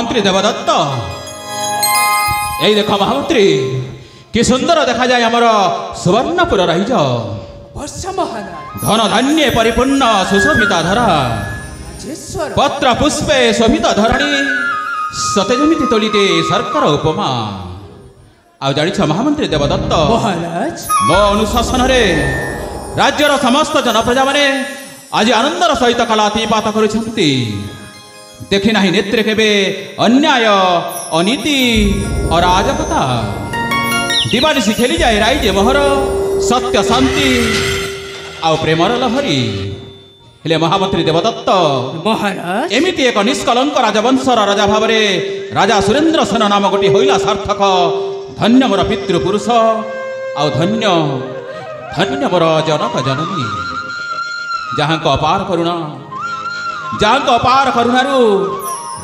महामंत्री देवदत्त यही देख महामंत्री कि सुंदर देखा जाए आमर सुवर्णपुर रहीज धन धान्य परिपूर्ण सुशोभिता धरा पत्र पुष्पे शोभित धरणी सते जमी तोलीते सरकार उपमा आ जानिछ महामंत्री देवदत्त मो अनुशासन राज्यर समस्त जनप्रजा माने आज आनंदर सहित कलातीपात करुछंती देखि नाही नेत्रे केबे अन्याय अनीति अराजकता दिवानिशी खेली जाए राइजे मोहर सत्य शांति आ प्रेमर लहरी हेले महामंत्री देवदत्त महाराज एमिति एक निष्कलंक राजवंशर राजा भाव राजा सुरेंद्र सेन नाम गोटी होइला सार्थक धन्य मोर पितृपुरुष आ धन्य धन्य मोर जनक जननी जहाँ अपार करुणा जहाँ अपार करुणारू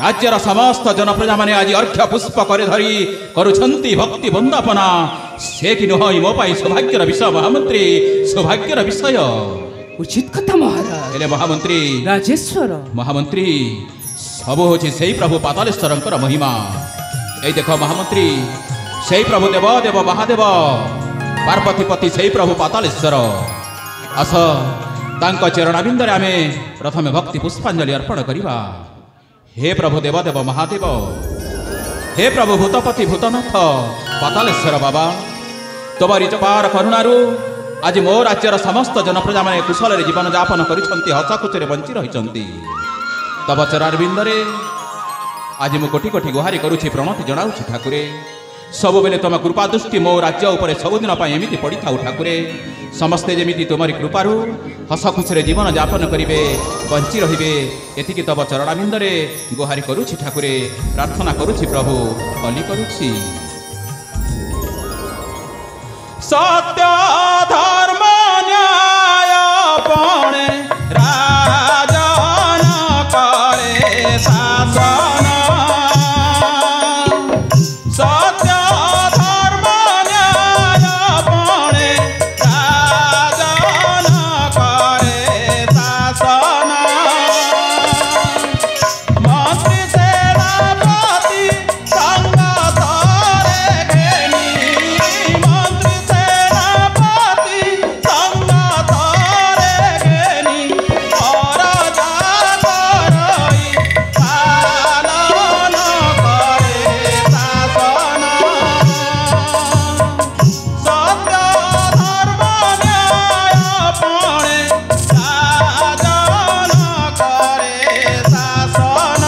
राज्यर समस्त जनप्रजा माने आज अर्घ्य पुष्प करे धरी करुछंती भक्ति वंदपना से कि नुह मो पाई सौभाग्यर विषय महामंत्री सौभाग्यर विषय उचित कथा महाराज हेले महामंत्री राजेश्वर महामंत्री सब होछि सेई प्रभु पातालेश्वरंकर महिमा ए देख महामंत्री सेई प्रभु देव देव महादेव पार्वतीपति सेई प्रभु पातालेश्वर आस तांको चरणाबिंदरे आमे प्रथमे भक्ति पुष्पांजलि अर्पण करिबा हे प्रभु देव देव महादेव हे प्रभु भूतपति भूतनाथ पातालेश्वर बाबा तोमारी पार करुणारू आज मो राज्यर समस्त जनप्रजा माने कुशल जीवन यापन करिसंती हस खुचरे बंची रहिसंती तब चरणाबिंदरे आज मु कोटि कोटि गुहारी करुछि प्रणति जणाउछि ठाकुरे सब बेले तुम कृपा दृष्टि मो राज्य उपर सबुदिन एमती पड़ी था ठाकुरे समस्ते जमी तुमरी कृपारू हस खुशी जीवन यापन करेंगे बंची रे एति तब चरणाबिंदरे गुहारी करुछि ठाकुरे प्रार्थना करुछि प्रभु बलि करुछि सत्य धर्म न्याय पणे राजन करे शासन सत्य धर्म न्याय पणे राजन करे शासन मंत्री सेनापति संग तरे घेनी मंत्री सेनापति संग तरे घेनी राजा करई पालन करे शासन सत्य धर्म न्याय पणे राजन करे शासन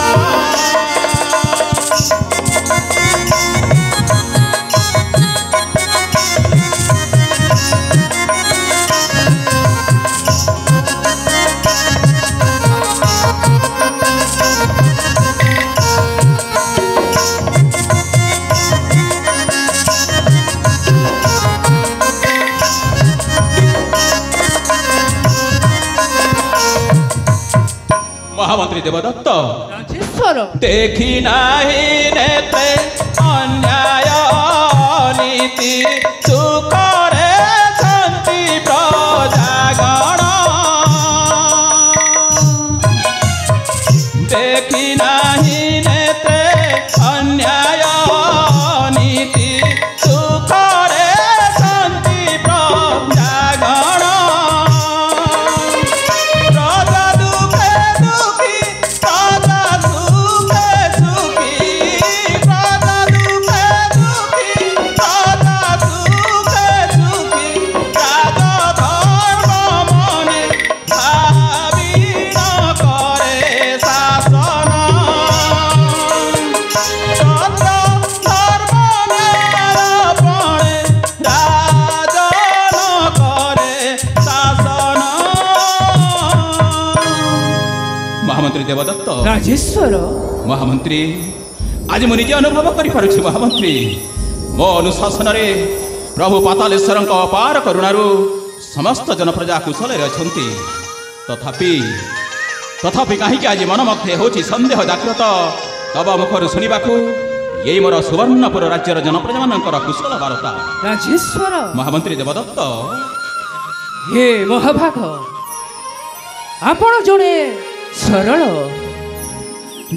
महामंत्री देवदत्त राजेश्वर देखी नाही नेत्रे अन्याय नीति सुखरे शांति प्रजागण देखी नाही नेत्रे अन्याय नीति सुखरे शांति प्रजागण राजा दुखे दुखी राजा सुखे सुखी राजा दुखे दुखी राजा सुखे सुखी राजा धर्म मने भावी न करे शासन सत्य धर्म न्याय पणे राजन करे शासन महामंत्री देवदत्त राजेश्वर महामंत्री आज मुझे अनुभव करि महामंत्री मो अनुशासन प्रभु पातालेश्वर अपार करुणारू समस्त जनप्रजा कुशल अच्छा तथापि तथापि कहीं आज मन मध्य हो सन्देह जागृत तब मुखर शुणा यही मोर सुवर्णपुर राज्यर जनप्रजा मान कुशल वार्ता राजेश्वर महामंत्री देवदत्त हे महाभाग आपण जड़े सरल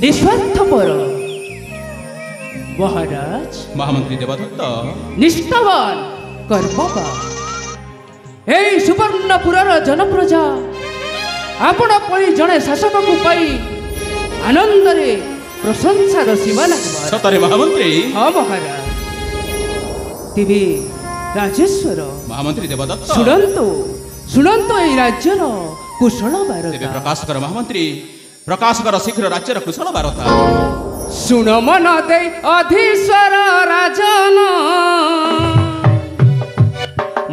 निस्वार्थपर মহারাজ মহামন্ত্রী দেবদত্ত নিষ্ঠাবান কর্মবান এই সুবর্ণপুরর জনপ্রজা আপন পরি জনে শাসকକୁ পাই আনন্দরে প্রশংসার সীমা নাই। সতরে মহামন্ত্রী। হ্যাঁ মহারাজ। তেবে রাজেশ্বর মহামন্ত্রী দেবদত্ত শুনন্তু শুনন্তু এই রাজ্যর কুশল বার্তা। তেবে প্রকাশ কর মহামন্ত্রী, প্রকাশ কর শীঘ্র রাজ্যের কুশল বার্তা। শুণ মন দেই অধীশ্বর রাজন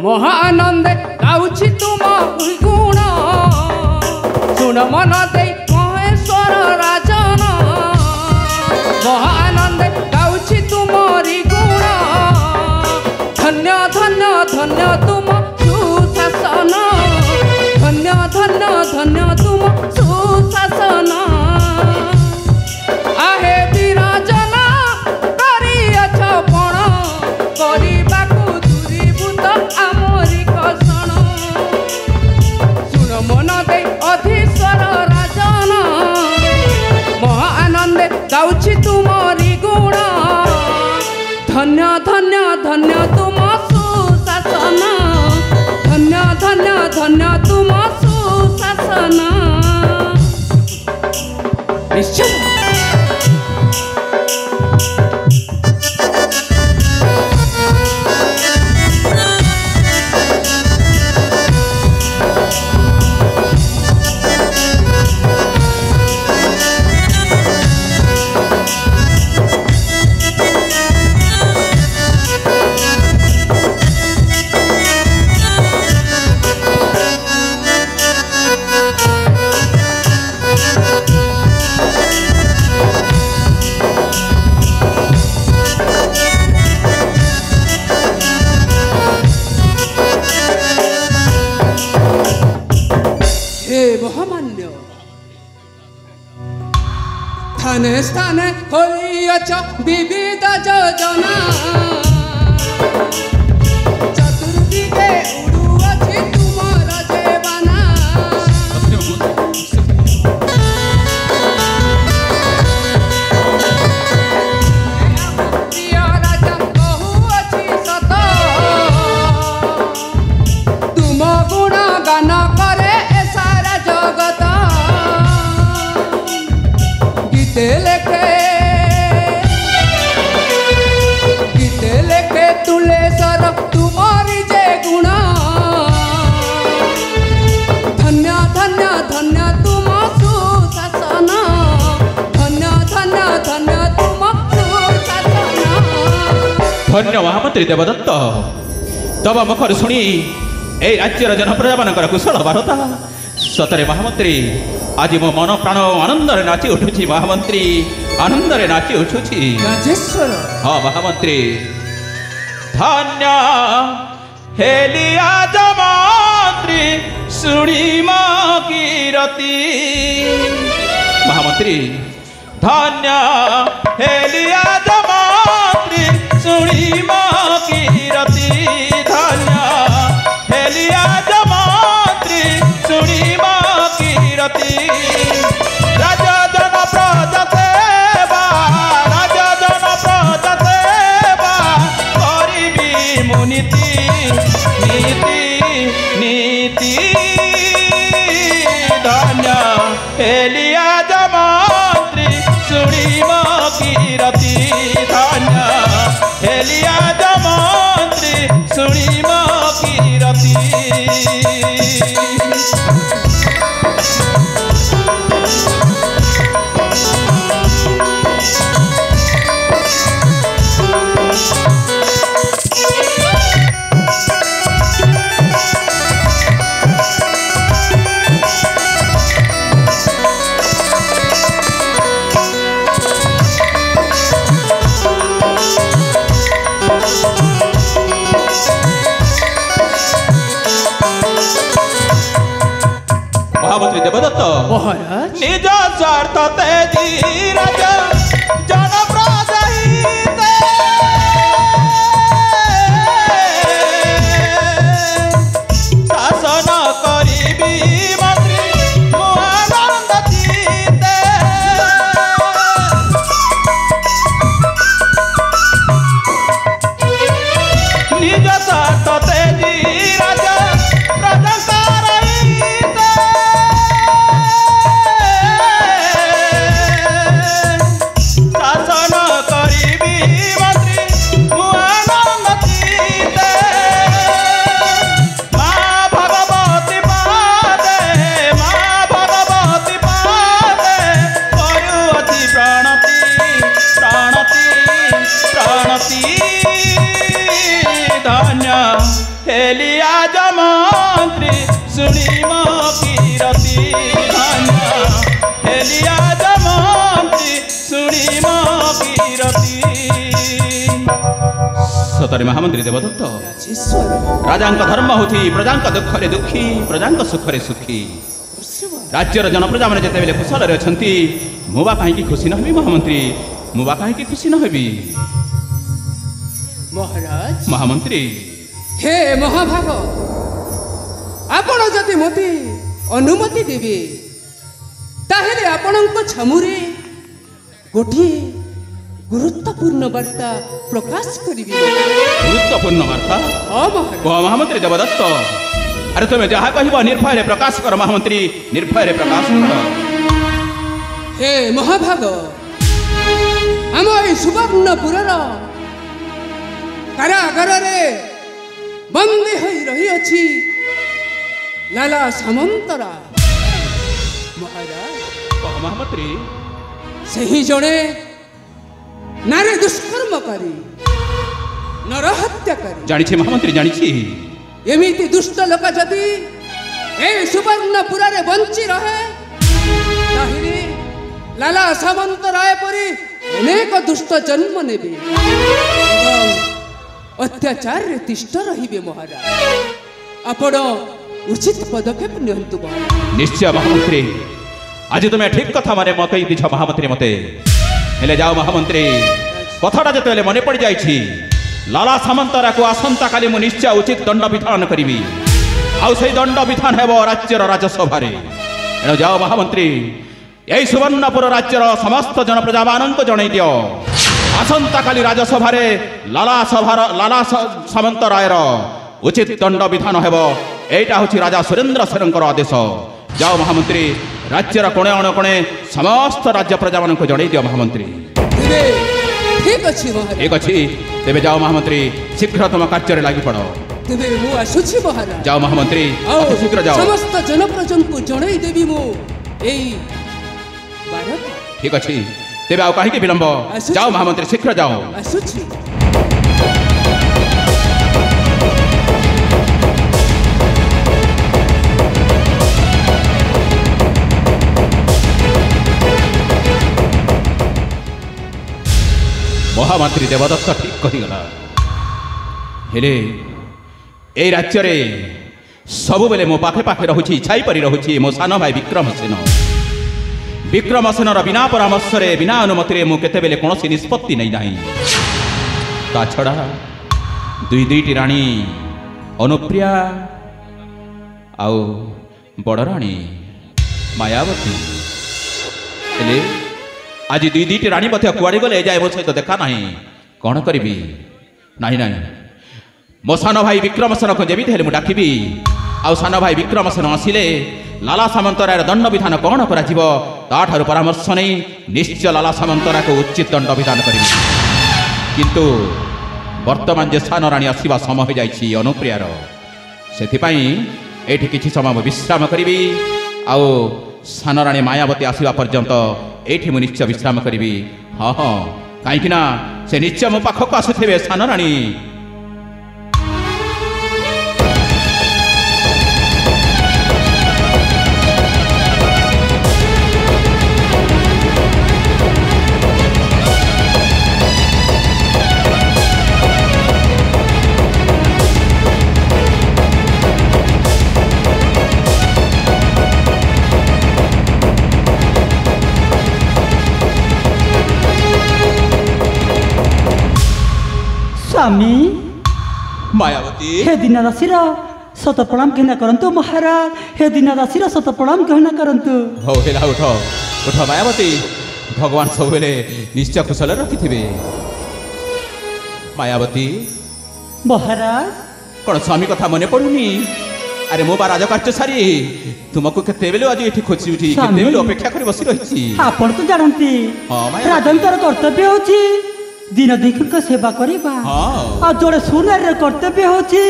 মহানন্দে গাউছি তুম গুণ। শুণ মন দেই মহেশ্বর রাজন মহানন্দে গাউছি তুমরি গুণ। ধন্য ধন্য ধন্য তুম সুশাসন, ধন্য ধন্য ধন্য তুম সুশাসন। আহে বিরাজনা করিଅছ পণ କରିବାକୁ দূরীভূত আমরি কষণ। শুণ মন দেই অধীশ্বর রাজন মহানন্দে গাউছি তুমরি গুণ। ধন্য ধন্য ধন্য তুম সুশাসন, ধন্য ধন্য ধন্য তুম সুশাসন। নিশ্চয় মহামান্য স্থানে স্থানে হইয়াছ বিবিধ যোজনা। চতুর্দিকে উড়ুଅছি তুমর জেবানা। প্রিয় রাজা কহুଅছি সত, তুম গুণ গান করে সারা জগত। গীতে লেখে তুলে সর তুমরি যে গুণ। ধন্য ধন্য ধন্য তুম সুশাসন, ধন্য ধন্য ধন্য তুম সুশাসন। ধন্য মহামন্ত্রী দেবদত্ত, তব মুখরে শুনি এই রাজ্যের জনপ্রজা মানকর কুশল বার্তা। সতরে মহামন্ত্রী, আজি মো মন প্রাণ আনন্দরে নাচি উঠুছি মহামন্ত্রী, আনন্দরে নাচি উঠুছি। রাজেশ্বর হ্যাঁ মহামন্ত্রী। ধন্য হেলিয়া মন্ত্রী শুনিম কীরতি। মহামন্ত্রী ধন্য হেলিয়া মন্ত্রী শুনিম কীরতি। ধন্য হেলিয়া মন্ত্রী শুনিম কীরতি। রাজা জন প্রজা সেবা, রাজা জন প্রজা সেবা করিবি মুনীতি নীতি নীতি। ধন্য হেলিয়া মন্ত্রী শুনিম কীরতি। ধন্য হেলিয়া মন্ত্রী শুনিম কীরতি। মহামন্ত্রী দেবদত্ত মহারাজ নিজ স্বার্থ তেজি রাজা জনপ্রজা হিতে শাসন করিবি মন্ত্রী মহানন্দ চিতে। ହେଲି ଆଜ ମନ୍ତ୍ରୀ ଶୁଣି ମୋ କିରତି ଧନ୍ୟ ହେଲି ଆଜ ମନ୍ତ୍ରୀ ଶୁଣି ମୋ କିରତି। ସତରେ ମହାମନ୍ତ୍ରୀ ଦେବଦତ୍ତ ରାଜେଶ୍ୱର ରାଜାଙ୍କ ଧର୍ମ ହେଉଛି ପ୍ରଜାଙ୍କ ଦୁଃଖରେ ଦୁଃଖୀ ପ୍ରଜାଙ୍କ ସୁଖରେ ସୁଖୀ। ରାଜ୍ୟର ଜନପ୍ରଜାମାନେ ଯେତେବେଳେ କୁଶଳରେ ଅଛନ୍ତି ମୁଁ ବା କାହିଁକି ଖୁସି ନ ହେବି ମହାମନ୍ତ୍ରୀ ମୁଁ ବା କାହିଁକି ଖୁସି ନ ହେବି ମହାରାଜ ମହାମନ୍ତ୍ରୀ। ହେ ମହାଭାଗ ଆପଣ ଯଦି ମୋତେ ଅନୁମତି ଦେବେ ତାହେଲେ ଆପଣଙ୍କ ଛାମୁରେ ଗୋଟିଏ ଗୁରୁତ୍ୱପୂର୍ଣ୍ଣ ବାର୍ତ୍ତା ପ୍ରକାଶ କରିବି। ଗୁରୁତ୍ୱପୂର୍ଣ୍ଣ ବାର୍ତ୍ତା ହଁ ମହାରାଜ। କୁହ ମହାମନ୍ତ୍ରୀ ଦେବଦତ୍ତ। ଆରେ ତୁମେ ଯାହା କହିବ ନିର୍ଭୟରେ ପ୍ରକାଶ କର ମହାମନ୍ତ୍ରୀ ନିର୍ଭୟରେ ପ୍ରକାଶ କର। ହେ ମହାଭାଗ ଆମ ଏହି ସୁବର୍ଣ୍ଣପୁରର କାରାଗାରରେ ବନ୍ଦୀ ହୋଇ ରହିଅଛି ଲାଲା ସାମନ୍ତରାୟ। ମହାରାଜ କହ ମହାମନ୍ତ୍ରୀ। ସେହି ଜଣେ ନାରୀ ଦୁଷ୍କର୍ମକାରୀ ନରହତ୍ୟାକାରୀ। ଜାଣିଛି ମହାମନ୍ତ୍ରୀ ଜାଣିଛି। ଏମିତି ଦୁଷ୍ଟ ଲୋକ ଯଦି ଏହି ସୁବର୍ଣ୍ଣପୁରରେ ବଞ୍ଚି ରହେ ତାହେଲେ ଲାଲା ସାମନ୍ତରାୟ ପରି ଅନେକ ଦୁଷ୍ଟ ଜନ୍ମ ନେବେ ଏବଂ ଅତ୍ୟାଚାରରେ ତିଷ୍ଠ ରହିବେ। ମହାରାଜ ଆପଣ ଉଚିତ ପଦକ୍ଷେପ ନିଅନ୍ତୁ। ନିଶ୍ଚୟ ମହାମନ୍ତ୍ରୀ ଆଜି ତୁମେ ଠିକ କଥା ମାନେ ମତେ ଦେଇଛ ମହାମନ୍ତ୍ରୀ ମତେ। ହେଲେ ଯାଅ ମହାମନ୍ତ୍ରୀ କଥାଟା ଯେତେବେଳେ ମନେ ପଡ଼ିଯାଇଛି ଲାଲା ସାମନ୍ତରାୟକୁ ଆସନ୍ତାକାଲି ମୁଁ ନିଶ୍ଚୟ ଉଚିତ ଦଣ୍ଡ ବିଧାନ କରିବି ଆଉ ସେଇ ଦଣ୍ଡ ବିଧାନ ହେବ ରାଜ୍ୟର ରାଜସଭାରେ। ଏଣୁ ଯାଅ ମହାମନ୍ତ୍ରୀ ଏହି ସୁବର୍ଣ୍ଣପୁର ରାଜ୍ୟର ସମସ୍ତ ଜନପ୍ରଜାମାନଙ୍କୁ ଜଣାଇ ଦିଅ ଆସନ୍ତାକାଲି ରାଜସଭାରେ ଲାଲା ସାମନ୍ତରାୟର ଉଚିତ ଦଣ୍ଡ ବିଧାନ ହେବ। ଏଇଟା ହେଉଛି ରାଜା ସୁରେନ୍ଦ୍ର ସେନଙ୍କର ଆଦେଶ। ଯାଅ ମହାମନ୍ତ୍ରୀ ରାଜ୍ୟର କୋଣେ ଅନୁକୋଣେ ସମସ୍ତ ରାଜ୍ୟ ପ୍ରଜାମାନଙ୍କୁ ଜଣାଇ ଦିଅ ମହାମନ୍ତ୍ରୀ। ଠିକ ଅଛି ମହାରାଜ। ଠିକ ଅଛି ତେବେ ଯାଅ ମହାମନ୍ତ୍ରୀ ଶୀଘ୍ର ତମ କାର୍ଯ୍ୟରେ ଲାଗିପଡ଼। ତେବେ ମୁଁ ଆସୁଛି ମହାରାଜ। ଯାଅ ମହାମନ୍ତ୍ରୀ ଆଉ ଅତି ଶୀଘ୍ର ଯାଅ। ସମସ୍ତ ଜନପ୍ରଜାଙ୍କୁ ଜଣାଇ ଦେବି ମୁଁ ଏଇ ବାରଟା। ଠିକ ଅଛି ତେବେ ଆଉ କାହିଁକି ବିଳମ୍ବ ଯାଅ ମହାମନ୍ତ୍ରୀ ଶୀଘ୍ର ଯାଅ। ଆସୁଛି। ମହାମନ୍ତ୍ରୀ ଦେବଦତ୍ତ ଠିକ କହିଗଲା। ହେଲେ এই ରାଜ୍ୟରେ ସବୁବେଳେ ମୋ ପାଖେ ପାଖେ ରହୁଛି ଛାଇ ପରି ରହୁଛି ମୋ ସାନ ଭାଇ ବିକ୍ରମସେନ। ବିକ୍ରମସେନର ବିନା ପରାମର୍ଶରେ ବିନା ଅନୁମତିରେ ମୁଁ କେତେବେଳେ କୌଣସି ନିଷ୍ପତ୍ତି ନେଇନାହିଁ। ତା ଛଡ଼ା ଦୁଇଟି ରାଣୀ ଅନୁପ୍ରିୟା ଆଉ ବଡ଼ ରାଣୀ ମାୟାବତୀ। ହେଲେ ଆଜି ଦୁଇଟି ରାଣୀ ମଧ୍ୟ କୁଆଡ଼େ ଗଲେ ଏଯାଏ ମୋ ସହିତ ଦେଖା ନାହିଁ। କ'ଣ କରିବି? ନାହିଁ ନାହିଁ ମୋ ସାନ ଭାଇ ବିକ୍ରମସେନକୁ ଯେମିତି ହେଲେ ମୁଁ ଡାକିବି ଆଉ ସାନ ଭାଇ ବିକ୍ରମସେନ ଆସିଲେ ଲାଲା ସାମନ୍ତରାୟର ଦଣ୍ଡ ବିଧାନ କ'ଣ କରାଯିବ ତାଠାରୁ ପରାମର୍ଶ ନେଇ ନିଶ୍ଚୟ ଲାଲା ସାମନ୍ତରାୟକୁ ଉଚିତ ଦଣ୍ଡ ବିଧାନ କରିବି। କିନ୍ତୁ ବର୍ତ୍ତମାନ ଯେ ସାନ ରାଣୀ ଆସିବା ସମୟ ହୋଇଯାଇଛି ଅନୁପ୍ରିୟାର, ସେଥିପାଇଁ ଏଇଠି କିଛି ସମୟ ବିଶ୍ରାମ କରିବି ଆଉ ସାନ ରାଣୀ ମାୟାବତୀ ଆସିବା ପର୍ଯ୍ୟନ୍ତ ଏଇଠି ମୁଁ ନିଶ୍ଚୟ ବିଶ୍ରାମ କରିବି। ହଁ ହଁ କାହିଁକି ନା ସେ ନିଶ୍ଚୟ ମୋ ପାଖକୁ ଆସୁଥିବେ ସାନ ରାଣୀ। स्वामी मायावती हे दिन राशि शत प्रणाम कहना करंतु महाराज। हे दिन राशि शत प्रणाम कहना करंतु। हो हेला उठ उठ मायावती भगवान सब निश्चय कुशल रखिथिबे। मायावती महाराज कौन स्वामी कथा मने पड़ुनी? अरे मो बा राजकार्य सारी तुमको केते बेले आज एठी खोजी उठी केते बेले अपेक्षा करी बसी रहिछि। आपण तो जानंती राजंकर कर्तव्य होछि दिन दीर्घ सेवा करिबा आ जोड़े सुनार कर्तव्य होछि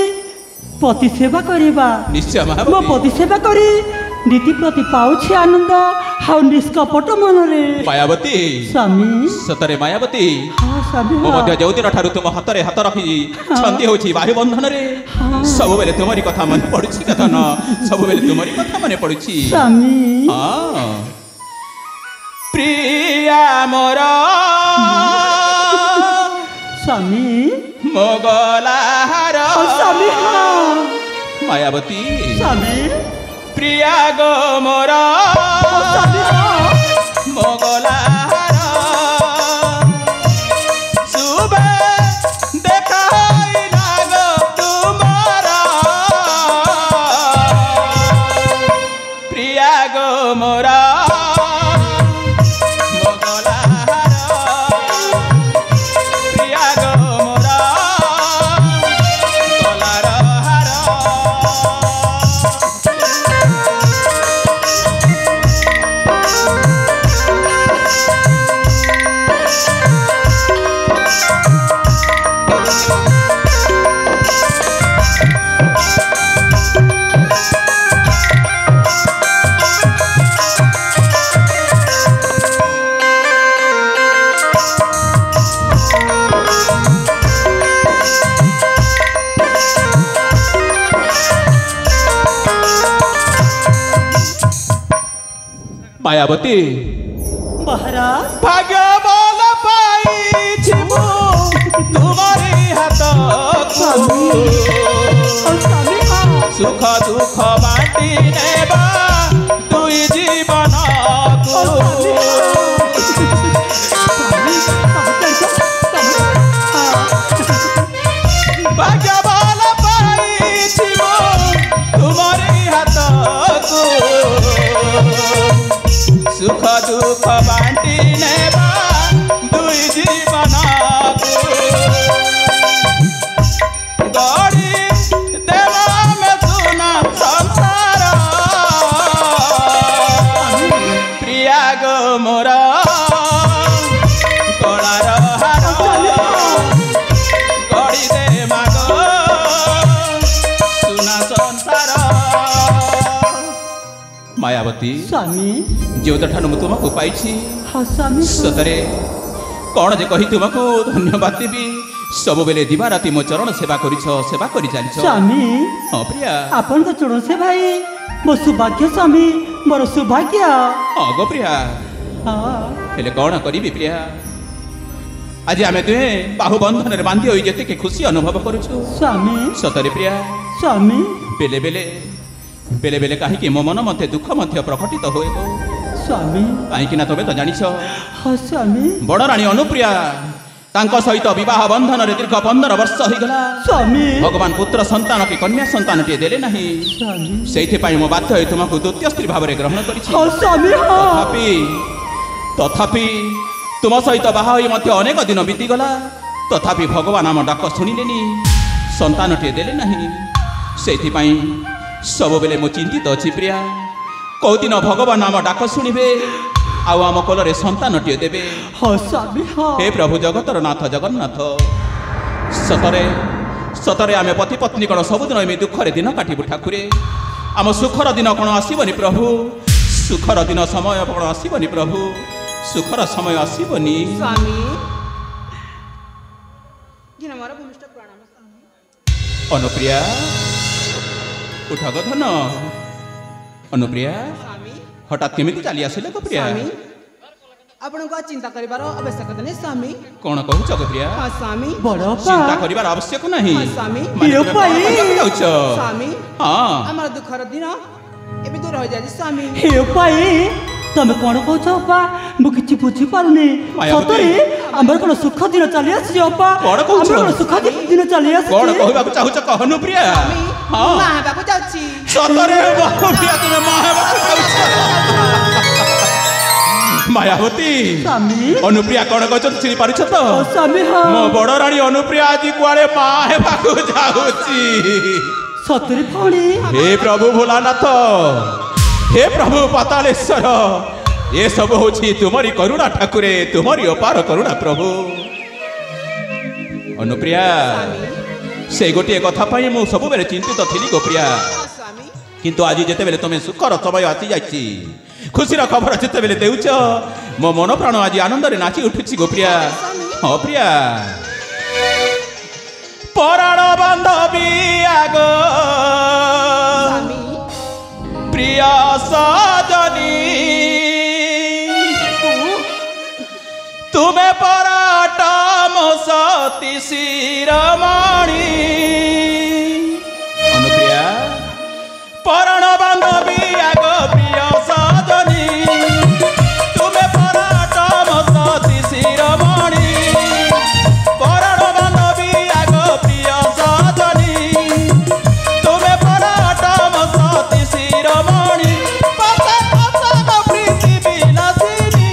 पति सेवा करिबा। निश्चय मो पति सेवा करी नीति प्रति पाउछि आनंद हाउ निष्कपट मनरे मायावती स्वामी सतरे मायावती हाँ स्वामी मो हाँ मध्य जो दिन ठारू तुम हाथ रे हाथ रखी छंदी होछि बाहु बंधन रे सब बेले तुम्हारी कथा मन पड़ुछि कथा न सब बेले तुम्हारी कथा मन पड़ुछि स्वामी हाँ प्रिया मोर स्वामी मोगलाहार स्वामी हाँ मायावती स्वामी प्रिया गो मोर स्वामी हाँ मोगलाहार सुबह देखा लागो तुम्हारा प्रिया गो मोरा मायावती महाराज भाग्य बल पाई तुम्हारे हाथ स्वामी हाँ सुख दुख बाटी नेबा दुई जीवन भाग्य बल पाई तुम्हारे हाथ सुख दुख बाटी नेबा दुई जीवन गड़ी देवा में सुना संसार प्रिया गो मोर कलार हार गड़ी दे मागो सुना संसार मायावती स्वामी जो ठानु मु तुमको पाइछि हाँ स्वामी सतरे कौन जे कही तुमको धन्यवाद देवी सब बेले दिवा राति मो चरण सेवा करिछ सेवा करि जानिछ स्वामी हाँ प्रिया आपन तो चरण से भाई मो सौभाग्य स्वामी मोर सौभाग्य हाँ गो प्रिया हाँ हेले कौन करिबि प्रिया आज आमे दुहे बाहु बंधन रे बांधी होई जेते के खुशी अनुभव करूछु स्वामी सतरे प्रिया स्वामी बेले बेले बेले बेले काहे कि मो मन मते दुख मध्य प्रकटित होए गो स्वामी काहे कि ना तबे तो जानिछ हाँ स्वामी बड़ रानी अनुप्रिया तांको सहित विवाह बंधन रे दीर्घ 15 वर्ष होई गला स्वामी भगवान पुत्र संतान की कन्या संतान टे देले नहीं स्वामी सेइथे पई मो बाध्य होई तुमको द्वितीय स्त्री भाव रे ग्रहण करिछि हाँ स्वामी हाँ तथापि तुम सहित बाहा होई मध्य अनेक दिन बीती गला तथापि भगवान आम डाक शुणिलेनी संतान टे देले नहीं सेइथे पई सब बेले मो चिंतित अछि प्रिया कौ दिन भगवान आम डाक शुणिबे आउ आम कोलरे संतान टे देबे हाँ स्वामी हाँ हे प्रभु जगतर नाथ जगन्नाथ सतरे सतरे आमे पति पत्नी कण सबुदिन एमि दुखरे दिन काटिबु ठाकुरे आम सुखर दिन कण आसीबनी प्रभु सुखर दिन समय कण आसीबनी प्रभु सुखर समय आसीबनी स्वामी जिन मोर भूमिष्ठ प्रणाम स्वामी अनुप्रिया उठग धन अनुप्रिया स्वामी हठात केमिति चली आसिले को प्रिया स्वामी आपनको चिंता करिवार आवश्यकता नहीं स्वामी कौन कहूच को प्रिया हाँ स्वामी बड़ चिंता करिवार आवश्यक नहीं हाँ स्वामी माने यो तुमे पाई। कौन कहବାକୁ ଯାଉଛ? स्वामी हाँ हमारा दुखर दिन एबे दूर हो जाए स्वामी हे पाई तमे कौन कहछ अपा मु किछि बुझी पारुनी मायावती। सतरे हमर कोन सुख दिन चली आसी अपा कौन कहछ? हमर कोन सुख दिन चली आसी कौन कहବାକୁ ଚାହୁଛ कहनु प्रिया स्वामी हाँ माँ बाबू जाऊँगी सतरे प्रिया तुमे माँ हेବାକୁ ଚାହୁଛ मायावती स्वामी अनुप्रिया कौन कहछ चिनी पारुछ तो हाँ स्वामी हाँ मो बड़ रानी अनुप्रिया आज कुआरे माँ हेବାକୁ ଯାଉଛି सतरे भौणी हे प्रभु भोलानाथ हे प्रभु पातालेश्वर ये सब होछि तुम्हारी करुणा ठाकुरे तुम्हारी अपार करुणा प्रभु अनुप्रिया से गोटे कथा पाई मु सब बेले चिंतित थिली गो प्रिया स्वामी किंतु आज जेते बेले तुमे सुखर समय आसी जाइछि खुशी खबर जिते बेले देउछ मो मन प्राण आज आनंद रे नाची उठुछि गो प्रिया। हाँ प्रिया पराण बांधवी आगो प्रिया सजनी तुम्हें पराट मो सती शिरोमणि अनुप्रिया पराण बांधवी आगो प्रिया सजनी तुम्हें पराट मो सती शिरोमणि पराण बांधवी आगो प्रिया सजनी तुम्हें पराट मो सती शिरोमणि पसे पसे प्रीति विलासिनी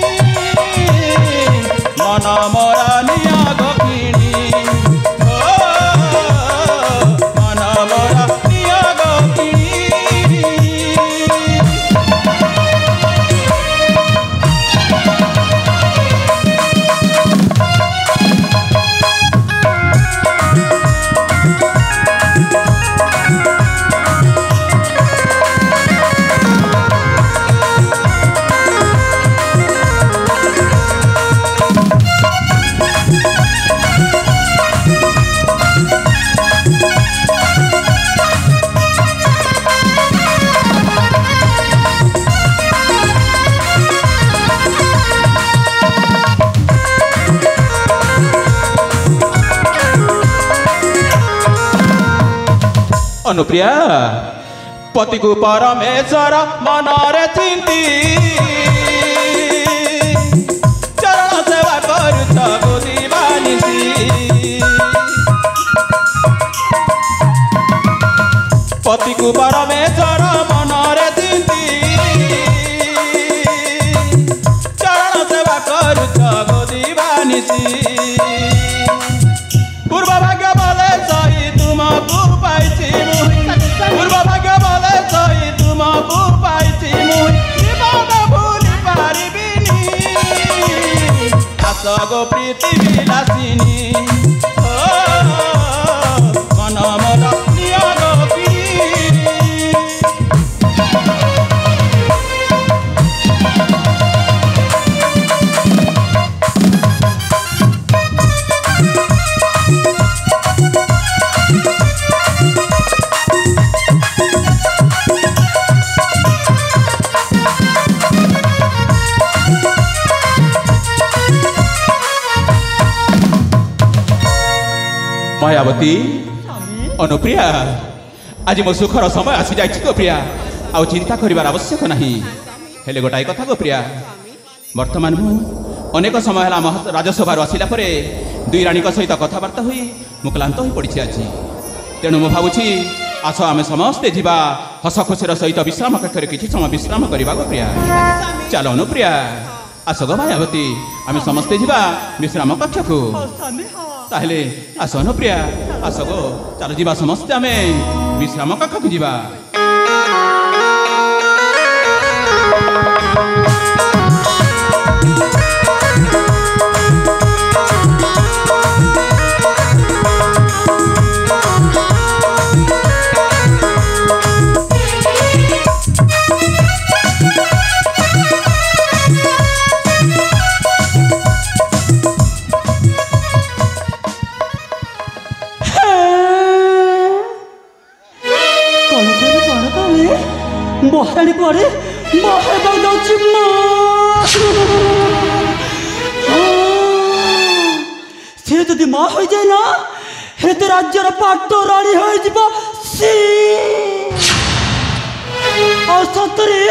मन मोरा निया गोपिणी मन मोरा निया गोपिणी। अनुप्रिया पति को परमेश्वर मनरे चिंती चरण सेवा करुछ गोदीबानिसी पति को परमेश्वर मनरे चिंती चरण सेवा करुछ गोदीबानिसी पूर्व भाग्य बोले सही तुमको पाइछि पूर्व भाग्य बोले सही तुमको पाइछि जीवन भूली पारिबिनी आस गो प्रीति विलासिनी मन मोर निया गोपिनी। मायावती अनुप्रिया आज मो सुखर समय आसी जाइछि गो प्रिया आउ चिंता करिवार आवश्यक नहीं हेले गोटाई कथा गो प्रिया वर्तमान मु अनेक समय हला राजसभा आसिला परे दुई रानी सहित कथबार्ता हुई मु क्लांत हो पड़ी आज तेणु मु भावुछि आस आमे समस्ते जीवा हस खुशीर सहित विश्राम कक्षरे किछि समय विश्राम करबा गो प्रिया चलो अनुप्रिया आस गो मायावती आमे समस्ते जीवा विश्राम कक्ष को ताहले आस अनुप्रिया आस गो चलो जीवा समस्ते आमे विश्राम कक्ष को जीवा। महारानी परे से जदि माँ हो जाए ना हे तो राज्यर पाट राणी हो सतरे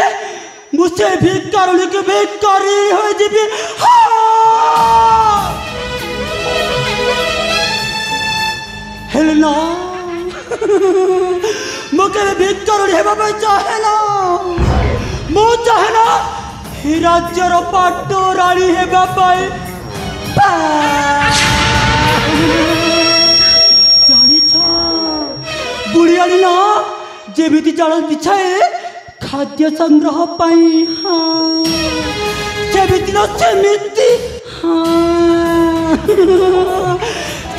मुझे भिकारी के भिकारी हो जीवी हेले ना मुझे भिकारी हेबा चाहे ना मु चाहे ना ही राज्यर पाट राणी हेबा जानिछ बुढ़ियाणी ना जेमिति जाल बिछाए खाद्य संग्रह पाई हाँ सेमिति ना सेमिति हाँ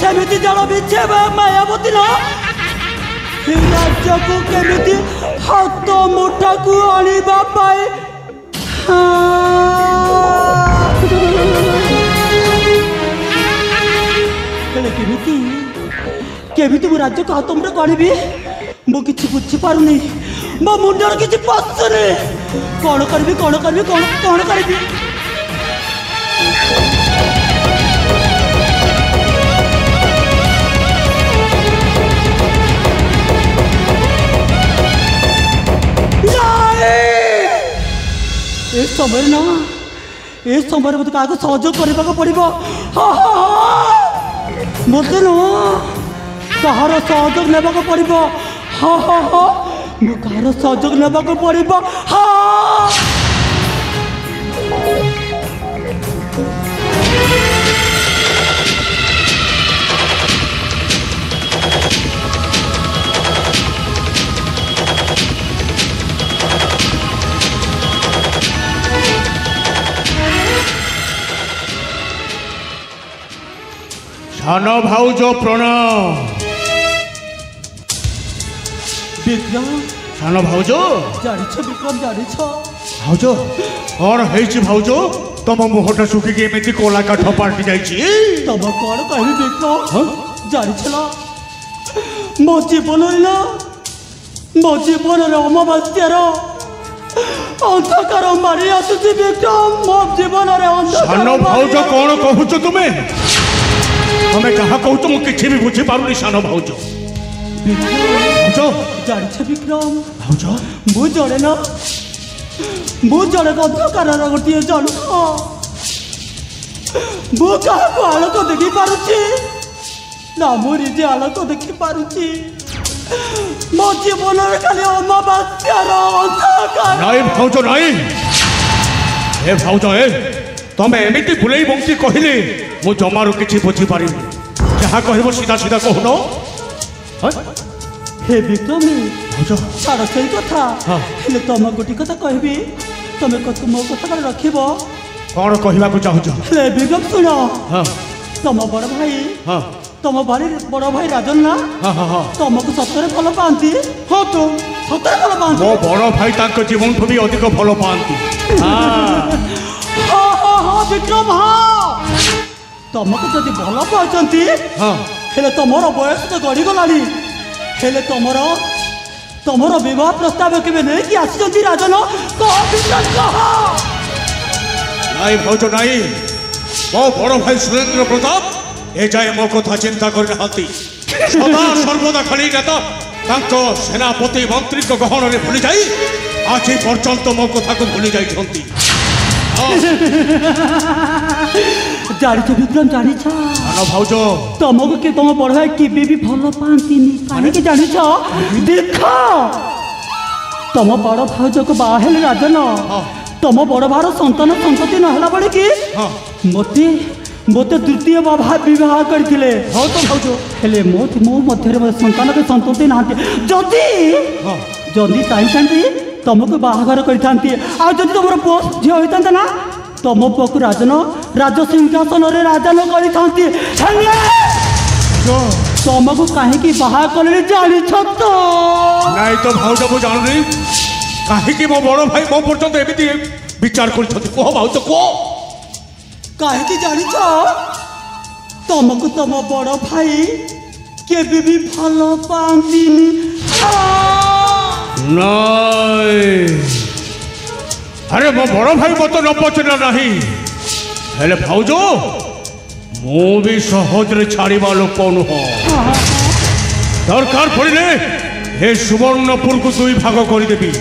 सेमिति जाल बिछेबा मायावती ना राज्य को केमिति हाथ मुठा को आनिबा पाए केमिति मु राज्य को तुमरे करिबी मु किछि बुझि पारुनी मो मुंडर किछि पसने कोन करबी कोन करबी कोन कोन करबी ए समय ना ए समय मत का सहयोग करबा को पड़िबो मत न कहार सहयोग लेबा को पड़िबो मु कहार सहयोग लेबा को पड़िबो सान भाउज प्रणाम विक्रम सान भाउज जानिछ विक्रम जानिछ भाउज कौन है भाउज तुम मुहटा सुखिकी एमती कोला काठ पार्टी जाइछि तब कौन कहबी विक्रम जानिछ ना मो जीवन ना मो जीवन रे अमावास्यार अंधकार मारी आसुछि विक्रम मो जीवन रे अंधकार सान भाउज कौन कहूछ तुमे हमें कहा कहू तो किसी भी बुझी पारुनी सान भाउज भाउज जानिछ विक्रम भाउज मु जड़े ना मु जड़े अंधकार गोटे जन मु क्या आलोक देखी पारुची ना मु निजे आलोक देखी पारुची मो जीवन खाली अमावास्यार अंधकार नाई भाउज नाई ए भाउज ए तमें एमती बुलाई बंकी कहले मु जमारू किसी बुझी पारि जहाँ कह सीधा सीधा कहून हे विक्रम भाउज छाड़ से कथा हेले तुम गोटे कथा कहबी तुम मो कथा रखिब कौन कहवाक चाहूच हेले विक्रम शुण तुम बड़ भाई तुम बड़ भाई राजन ना तुमको सतरे भल पाती हाँ तो सतरे भल पाती मो बड़ भाई जीवन ठू भी अधिक भल पाती हाँ विक्रम हाँ तुमको जदि भल पाती हेले तुमर बयस तो गड़ी गलानी हेले तुमर विवाह प्रस्ताव केबे नहीं कि आसी राजन कह विक्रम कह नाई भाउज नाई मो बड़ भाई सुरेंद्र प्रताप ए जाए मो कथा चिंता करना सदा सर्वदा खाली नेता सेनापति मंत्री गहन में भूली जाई आज पर्यंत मो कथा को भूली जाइछंती जानिछ विक्रम जानिछ सान भाउज तुमको कि तुम बड़ भाई केबे भी भल पाती कहीं जानिछ देख तुम बड़ भाउज को बाहेल राजन तुम बड़ भार संतान संतति नहला बड़े कि मते मते द्वितीय विवाह करथिले हाँ तो भाउज हेले मो मध्य संतान के संतति नांती जदि चाहिए तुमको बाहागर करथांती आ जदि तुमर पोस्ट झियो होइतांता ना तुम पुअकु राजन राज सिंहासन रे राजन करथांती तुमको कहीं बाहा कले जानी तो नहीं तो भाउज को जाननी कहीं मो बड़ भाई मो पर्यंत एमती विचार कर भाउज कह कहीं जानी तुमको तुम बड़ भाई केबे भी भल पाती नहीं अरे मो बड़ भाई मत न पचला नहीं हेले भाउज मु भी सहज रे छाड़वा लोक नुह दरकार पड़े हे सुवर्णपुर को दुई भाग करदेवी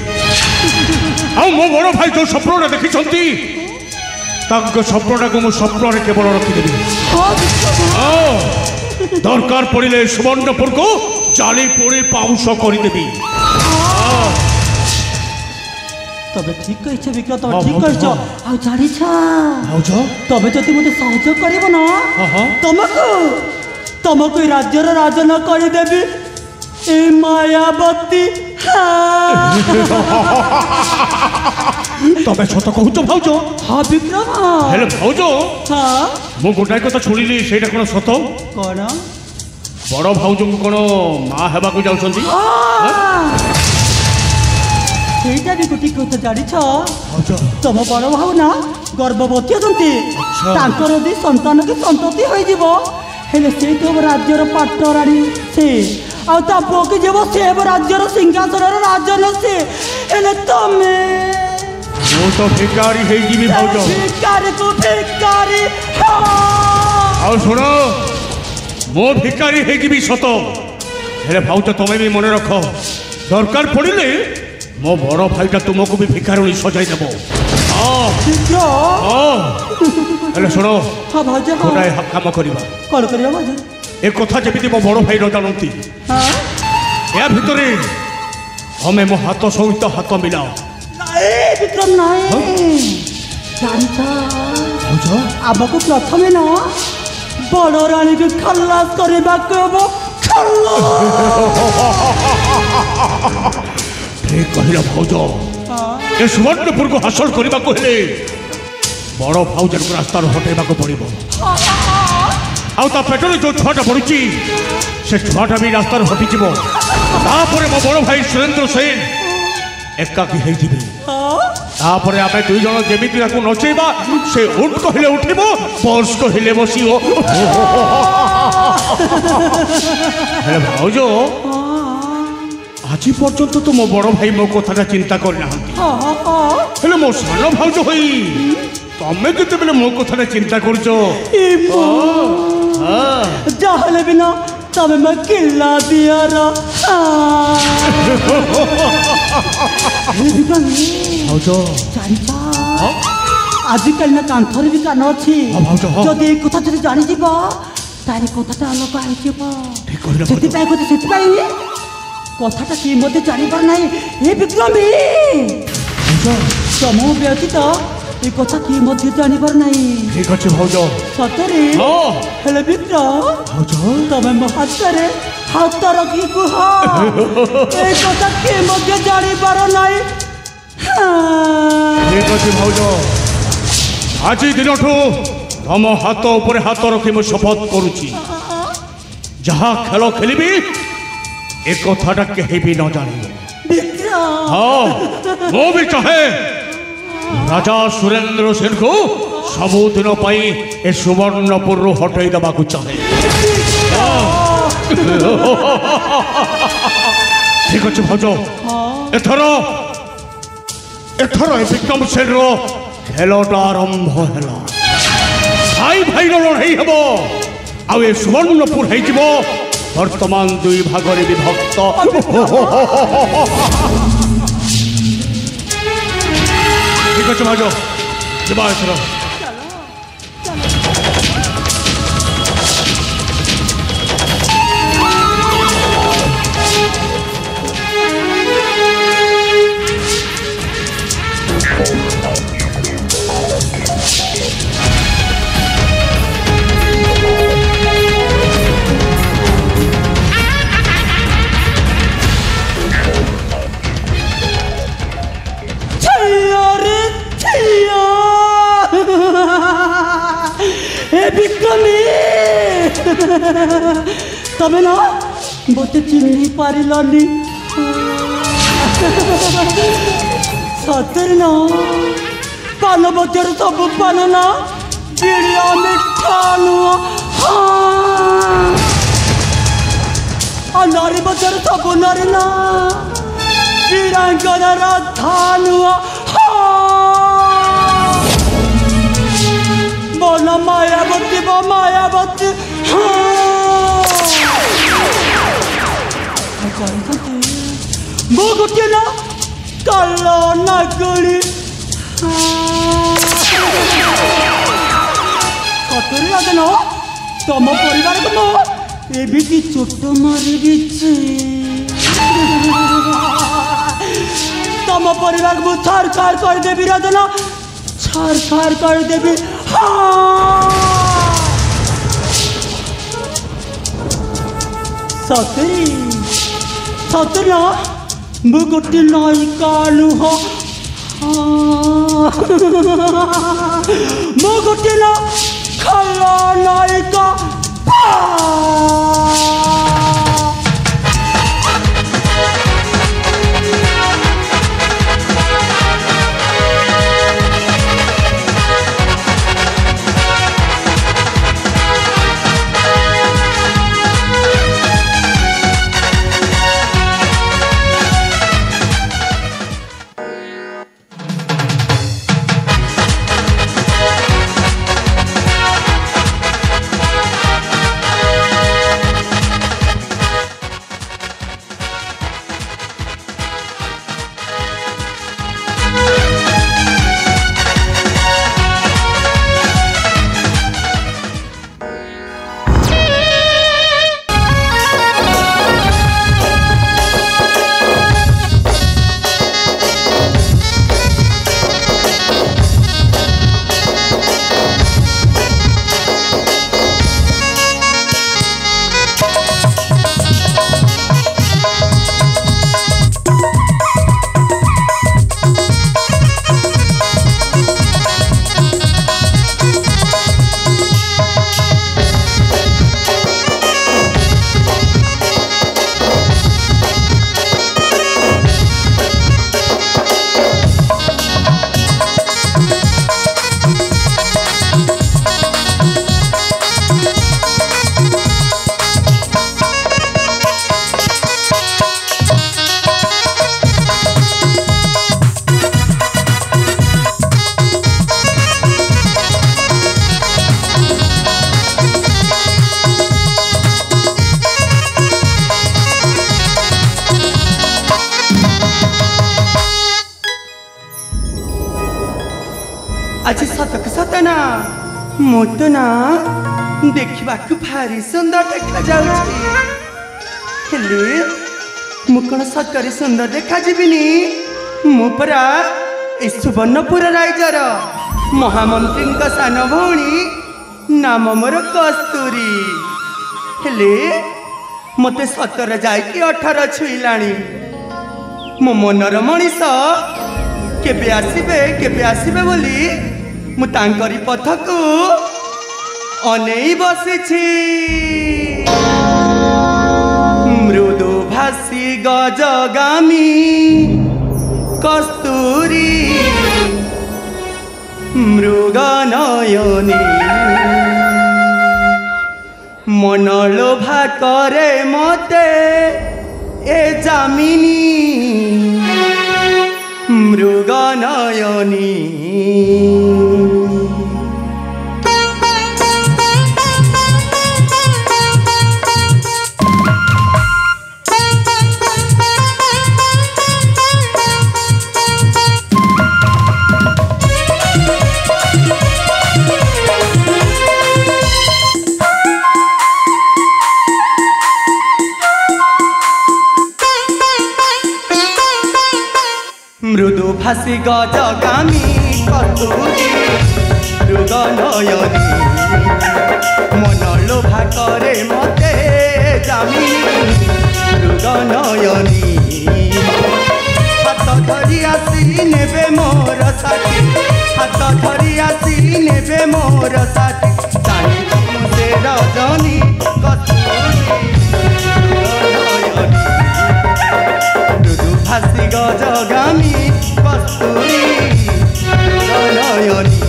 आ मो बड़ भाई जो स्वप्न देखी स्वप्नटा को मुझे स्वप्न केवल रखीदेवी दरकार पड़े सुवर्णपुर को जाली पोड़ी पाउस करदेवी तबे ठीक कहिछ विक्रम तबे ठीक कहिछ आ जानिछ भाउज तबे जति मते सहयोग करिवो ना तुमको राज्यर राजन कर देबी ए मायावती तबे सत कहूच भाउज हाँ विक्रम हेले भाउज हाँ मु गोटाए कथा शुणिली सेटा कोन सत कौन बड़ भाउज को कोन मां हेबा को जाउछंती ସେଇଟା ବି ଗୋଟେ କଥା ଜାଣିଛ ଭାଉଜ ତମ ବଡ଼ ଭାଉ ନା ଗର୍ଭବତୀ ଅଛନ୍ତି ଆଚ୍ଛା। ତାଙ୍କର ଯଦି ସନ୍ତାନ କି ସନ୍ତତି ହୋଇଯିବ ହେଲେ ସେ ତ ରାଜ୍ୟର ପାଟରାଣୀ ସେ ଆଉ ତା ପୁଅକି ଯିବ ସେ ହେବ ରାଜ୍ୟର ସିଂହାସନର ରାଜନସୀ ହେଲେ ତମେ ମୁଁ ତ ଭିକାରୀ ହେଇଯିବି ଭାଉଜ ଭିକାରୀକୁ ଭିକାରୀ ଆଉ ଶୁଣ ମୁଁ ଭିକାରୀ ହେଇଯିବି ସତ ହେଲେ ଭାଉଜ ତମେ ବି ମନେ ରଖ ଦରକାର ପଡ଼ିଲେ ମୋ ବଡ଼ ଭାଇଟା ତୁମକୁ ବି ଭିକାରୁଣୀ ସଜାଇ ଦେବ ଶୀଘ୍ର ହେଲେ ଶୁଣ ହଁ ଭାଉଜ ଗୋଟାଏ କାମ କରିବା କ'ଣ କରିବା ଭାଉଜ ଏ କଥା ଯେମିତି ମୋ ବଡ଼ ଭାଇ ନ ଜାଣନ୍ତି ଏହା ଭିତରେ ତମେ ମୋ ହାତ ସହିତ ହାତ ମିଳାଅ ବିକ୍ରମ ନାଇଁ ଜାଣିଛ ଭାଉଜ ଆମକୁ ପ୍ରଥମେ ନା ବଡ଼ ରାଣୀକୁ ଖଲାସ କରିବାକୁ ହେବ ଠିକ କହିଲ ଭାଉଜ ଏ ସୁବର୍ଣ୍ଣପୁରକୁ ହାସଲ କରିବାକୁ ହେଲେ ବଡ଼ ଭାଉଜଙ୍କୁ ରାସ୍ତାରୁ ହଟେଇବାକୁ ପଡ଼ିବ ଆଉ ତା ପେଟରେ ଯେଉଁ ଛୁଆଟା ପଡ଼ିଛି ସେ ଛୁଆଟା ବି ରାସ୍ତାରୁ ହଟିଯିବ ତାପରେ ମୋ ବଡ଼ ଭାଇ ସୁରେନ୍ଦ୍ର ସେନ ଏକାକୀ ହେଇଯିବେ ତାପରେ ଆମେ ଦୁଇ ଜଣ ଯେମିତି ତାକୁ ନଚେଇବା ସେ ଉଠ କହିଲେ ଉଠିବ ବସ କହିଲେ ବସିବ ହେଲେ ଭାଉଜ ଆଜି ପର୍ଯ୍ୟନ୍ତ ତ ମୋ ବଡ଼ ଭାଇ ମୋ କଥାଟା ଚିନ୍ତା କରିନାହାନ୍ତି ହେଲେ ମୋ ସାନ ଭାଉଜ ହୋଇ ତମେ କେତେବେଳେ ମୋ କଥାଟା ଚିନ୍ତା କରୁଛ ଯାହେଲେ ବି ନା ତମେ ମୋ କିଲ୍ଲା ଦିଅର ଭାଉଜ ଜାଣିଛ ଆଜିକାଲି ନା କାନ୍ଥରେ ବି କାନ ଅଛି ଭାଉଜ ଯଦି ଏ କଥା ଯଦି ଜାଣିଯିବ ତାହେଲେ କଥାଟା ଅଲଗା ହେଇଯିବ ଠିକ କହିଲ ସେଥିପାଇଁ କଥାଟା କିଏ ମଧ୍ୟ ଜାଣିପାରୁ ନାହିଁ ଏ ବିକ୍ରମୀ ତମ ବ୍ୟତୀତ ଏ କଥା କିଏ ମଧ୍ୟ ଜାଣିପାରୁ ନାହିଁ ଠିକ ଅଛି ଭାଉଜ ସତରେ ହେଲେ ବିକ୍ରମ ଭାଉଜ ତମେ ମୋ ହାତରେ ହାତ ରଖି କୁହ ଏ କଥା କିଏ ମଧ୍ୟ ଜାଣିପାରୁ ନାହିଁ ଠିକ ଅଛି ଭାଉଜ ଆଜି ଦିନଠୁ ତମ ହାତ ଉପରେ ହାତ ରଖି ମୁଁ ଶପଥ କରୁଛି ଯାହା ଖେଳ ଖେଳିବି ଏ କଥାଟା କେହି ବି ନ ଜାଣିବ ହଁ ମୁଁ ବି ଚାହେଁ ରାଜା ସୁରେନ୍ଦ୍ର ସେନକୁ ସବୁଦିନ ପାଇଁ ଏ ସୁବର୍ଣ୍ଣପୁରରୁ ହଟେଇ ଦେବାକୁ ଚାହେଁ ଠିକ ଅଛି ଭାଉଜ ଏଥର ଏ ବିକ୍ରମ ସେନର ଖେଳଟା ଆରମ୍ଭ ହେଲା ଭାଇ ଭାଇର ଲଢ଼େଇ ହେବ ଆଉ ଏ ସୁବର୍ଣ୍ଣପୁର ହେଇଯିବ ବର୍ତ୍ତମାନ ଦୁଇ ଭାଗରେ ବିଭକ୍ତ ଠିକ ଅଛି ଭାଉଜ ଯିବା ଏଥର ତମେ ନା ମୋତେ ଚିହ୍ନି ପାରିଲନି ସତରେ ନା ପାନ ମଧ୍ୟରେ ସବୁ ପାନ ନା ବିଡ଼ିଆ ମିଠା ନୁହଁ ଆଉ ନାରୀ ମଧ୍ୟରେ ସବୁ ନାରୀ ନା ବୀରାଙ୍ଗନା ରାଧା ନୁହଁ ବନ ମାୟାବତୀ ମାୟାବତୀ ମୁଁ ଗୋଟିଏ ନା କାଳ ନାଗଳି ସତରେ ରାଜନ ତମ ପରିବାରକୁ ମୁଁ ଏମିତି ଚୋଟ ମାରିଛି ତମ ପରିବାରକୁ ମୁଁ ଛାର କରିଦେବି ରାଜନ ଛାର କରିଦେବି ସତରେ ନା ମୁଁ ଗୋଟେ ନାୟିକା ନୁହଁ ମୁଁ ଗୋଟେ ନା ଖଳନାୟିକା आज सतक सत ना मो तो ना देखा भारी सुंदर देखा जाउछि हेले मु कौन सतरे सुंदर देखा जीविनी मु परा ए सुवर्णपुर राइजर महामंत्री सान भौणी नाम मोर कस्तूरी हेले मते 17 जाइकी 18 छुईलाणी मो मनर मनीष केबे आसीबे बोली मु तांकरी पथकू अनेई बसिछि मृदु भासी गजगामी कस्तूरी मृगनयनी मन लोभा करे मते ए जामिनी मृगनयनी मृदु भासी गजगामी कस्तूरी मृगनयनी मन लोभा करे मते जामिनी मृगनयनी हाथ धरी आसी नेबे मोर साथी हाथ धरी आसी नेबे मोर साथी चाहे से रजनी कस्तूरी मृगनयनी मृदु भासी गजगामी कस्तूरी मृगनयनी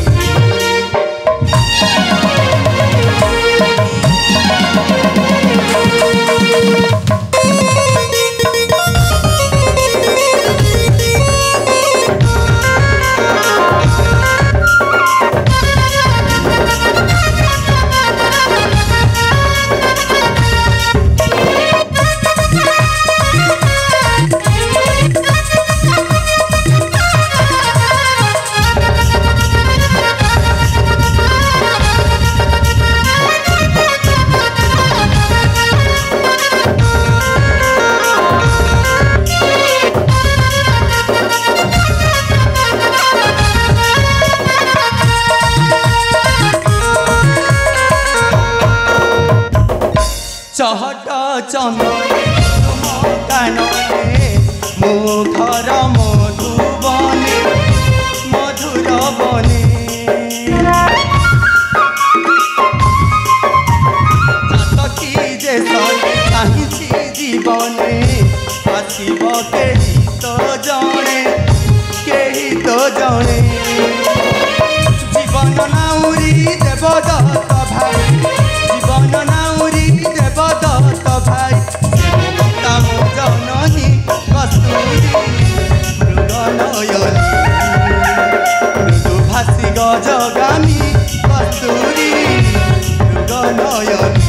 चहट चंदने कानने मुखर मधुबने मधुर बने जातकी जे चाही जीवने आसब केही तो जणे जीवन नाउरी देवदत्त भाई जीवन नाउरी देवदत्त भाई तम जननी कस्तूरी मृगनयनी मृदु भासी गजगामी कस्तूरी मृगनयनी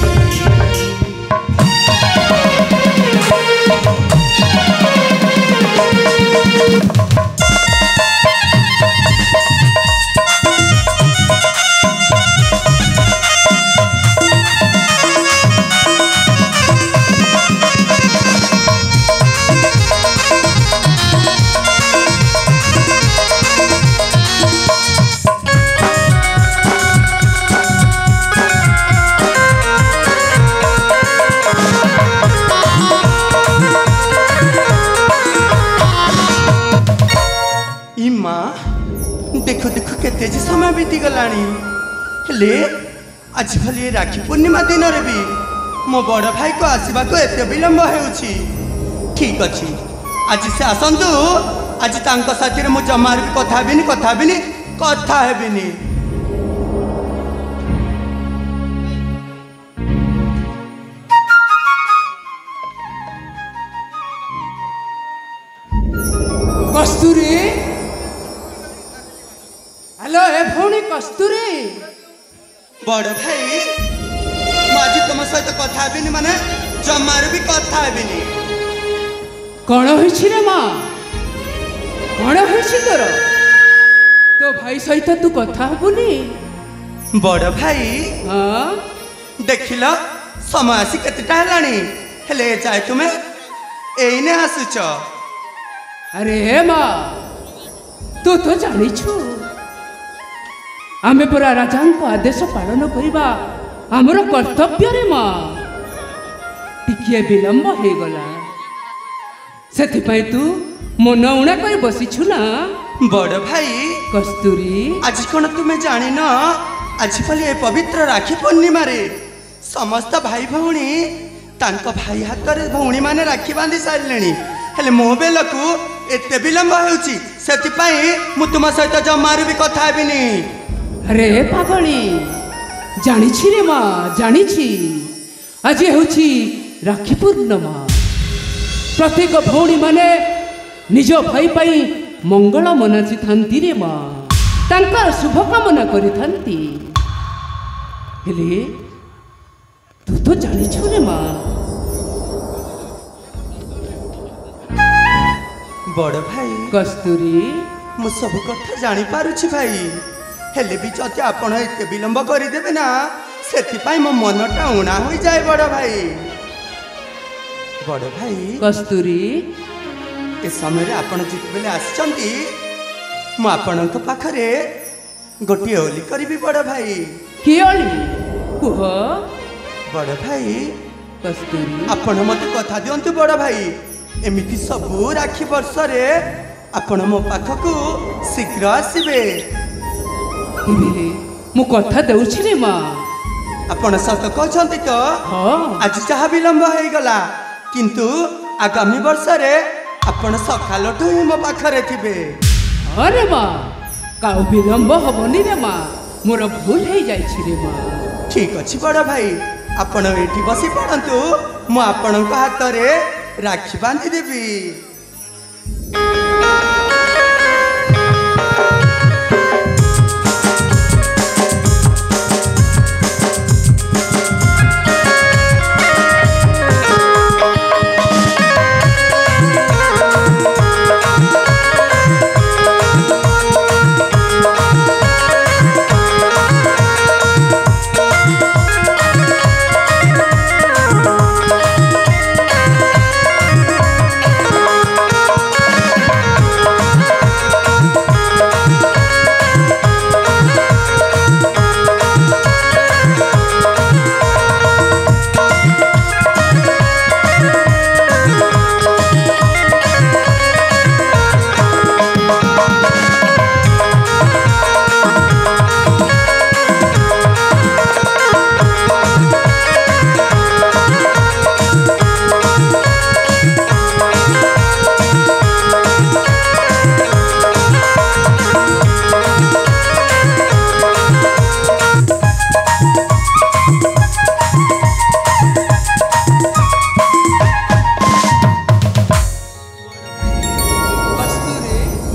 देखो देखो केते जी समय बीती गलानी हेले आज भली राखी पूर्णिमा दिन रे भी मो बड़ भाई को आसवा को एते विलंब हेउछि ठीक अछि आज से आसंतु आज तांको साथी रे मो जमार भी कथा हेबिनी कस्तूरी हेलो ए भौणी कस्तूरी बड़ भाई आज तुम सहित कथा हेबिनी माने जमार भी कथा हेबिनी कौन होइछि रे माँ कौन होइछि तोर तो भाई सहित तू कथा हबुनी बड़ भाई हाँ देखिल समय आसी केतेटा हेलानी हेले जाए तुमे एइने आसुच अरे माँ तू तो जानिछु आमे पुरा राजांको आदेश पालन करिबा हमरो कर्तव्य रे माँ टिकिए विलंब हो गला सेथिपाई तू मन उणा कर बसिछु ना बड़ भाई कस्तूरी आज कौन तुम्हें जानी न आज पली ए पवित्र राखी पूर्णिमा रे समस्त भाई भौणी तांको भाई हाथ रे भौणी माने राखी बांधी सारिलेनी हेले मो बेलकू एते विलंब होउची सेथिपाई मु तुम सहित जमारू भी कथा हेबिनी अरे पागली जानिछि रे माँ जानिछि आज होछि राखी पूर्णिमा प्रत्येक भौणी माने निज भाई पाई मंगल मनाची थांती रे माँ तांकर शुभ कामना करि थांती हेले तू तो जानिछु रे माँ बड़ भाई कस्तूरी मु सब कथा जानी पारुछि भाई हेले भी जति आपण एते विलंब करि देबे ना सेथिपाई मो मनटा उणा होई जाए बड़ भाई कस्तूरी ए समय आपण जितेबेले आछंती मु आपणक पाखरे गोटे ओली करिबी बड़ भाई कियली कुह बड़ भाई कस्तूरी आपण मते कथा दियंतु बड़ भाई एमिति सबु राखी वर्ष रे आपण मो पाखकू शीघ्र आसीबे मु कथा देउछि रे माँ आपण सत कहछंती तो हाँ आज जहा विलंब हो गला किंतु आगामी वर्ष रे आपण सकालठू ही मो पाखरे थिबे अरे माँ काउ विलंब हबनी रे माँ मोर भूल हो जाइछि रे माँ ठीक अछि बड़ भाई आपण एठी बसी पड़ंतु मु आपणक हाथ रे राखी बांधी देबी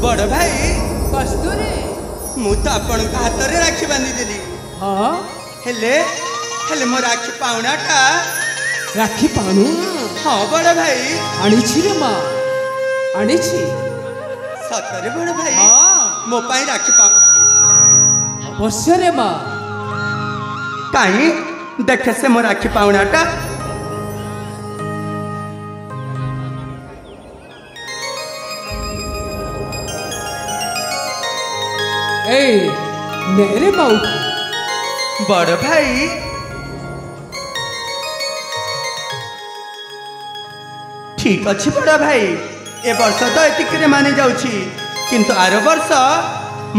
बड़ भाई कस्तूरी मु तो आपण हाथ रे राखी बांधी देली हाँ हेले हेले मो राखी पाउनाटा राखी पाणु हाँ बड़ भाई आनिछि रे माँ आनिछि सतरे बड़ भाई हाँ मो पाई राखी पाउ अवश्य रे माँ काई देखे से मो राखी पाउनाटा ए मेरे माँ बड़ भाई ठीक अच्छी बड़ भाई ए वर्ष तो एतिक रे मानि जाउछि किंतु आर वर्ष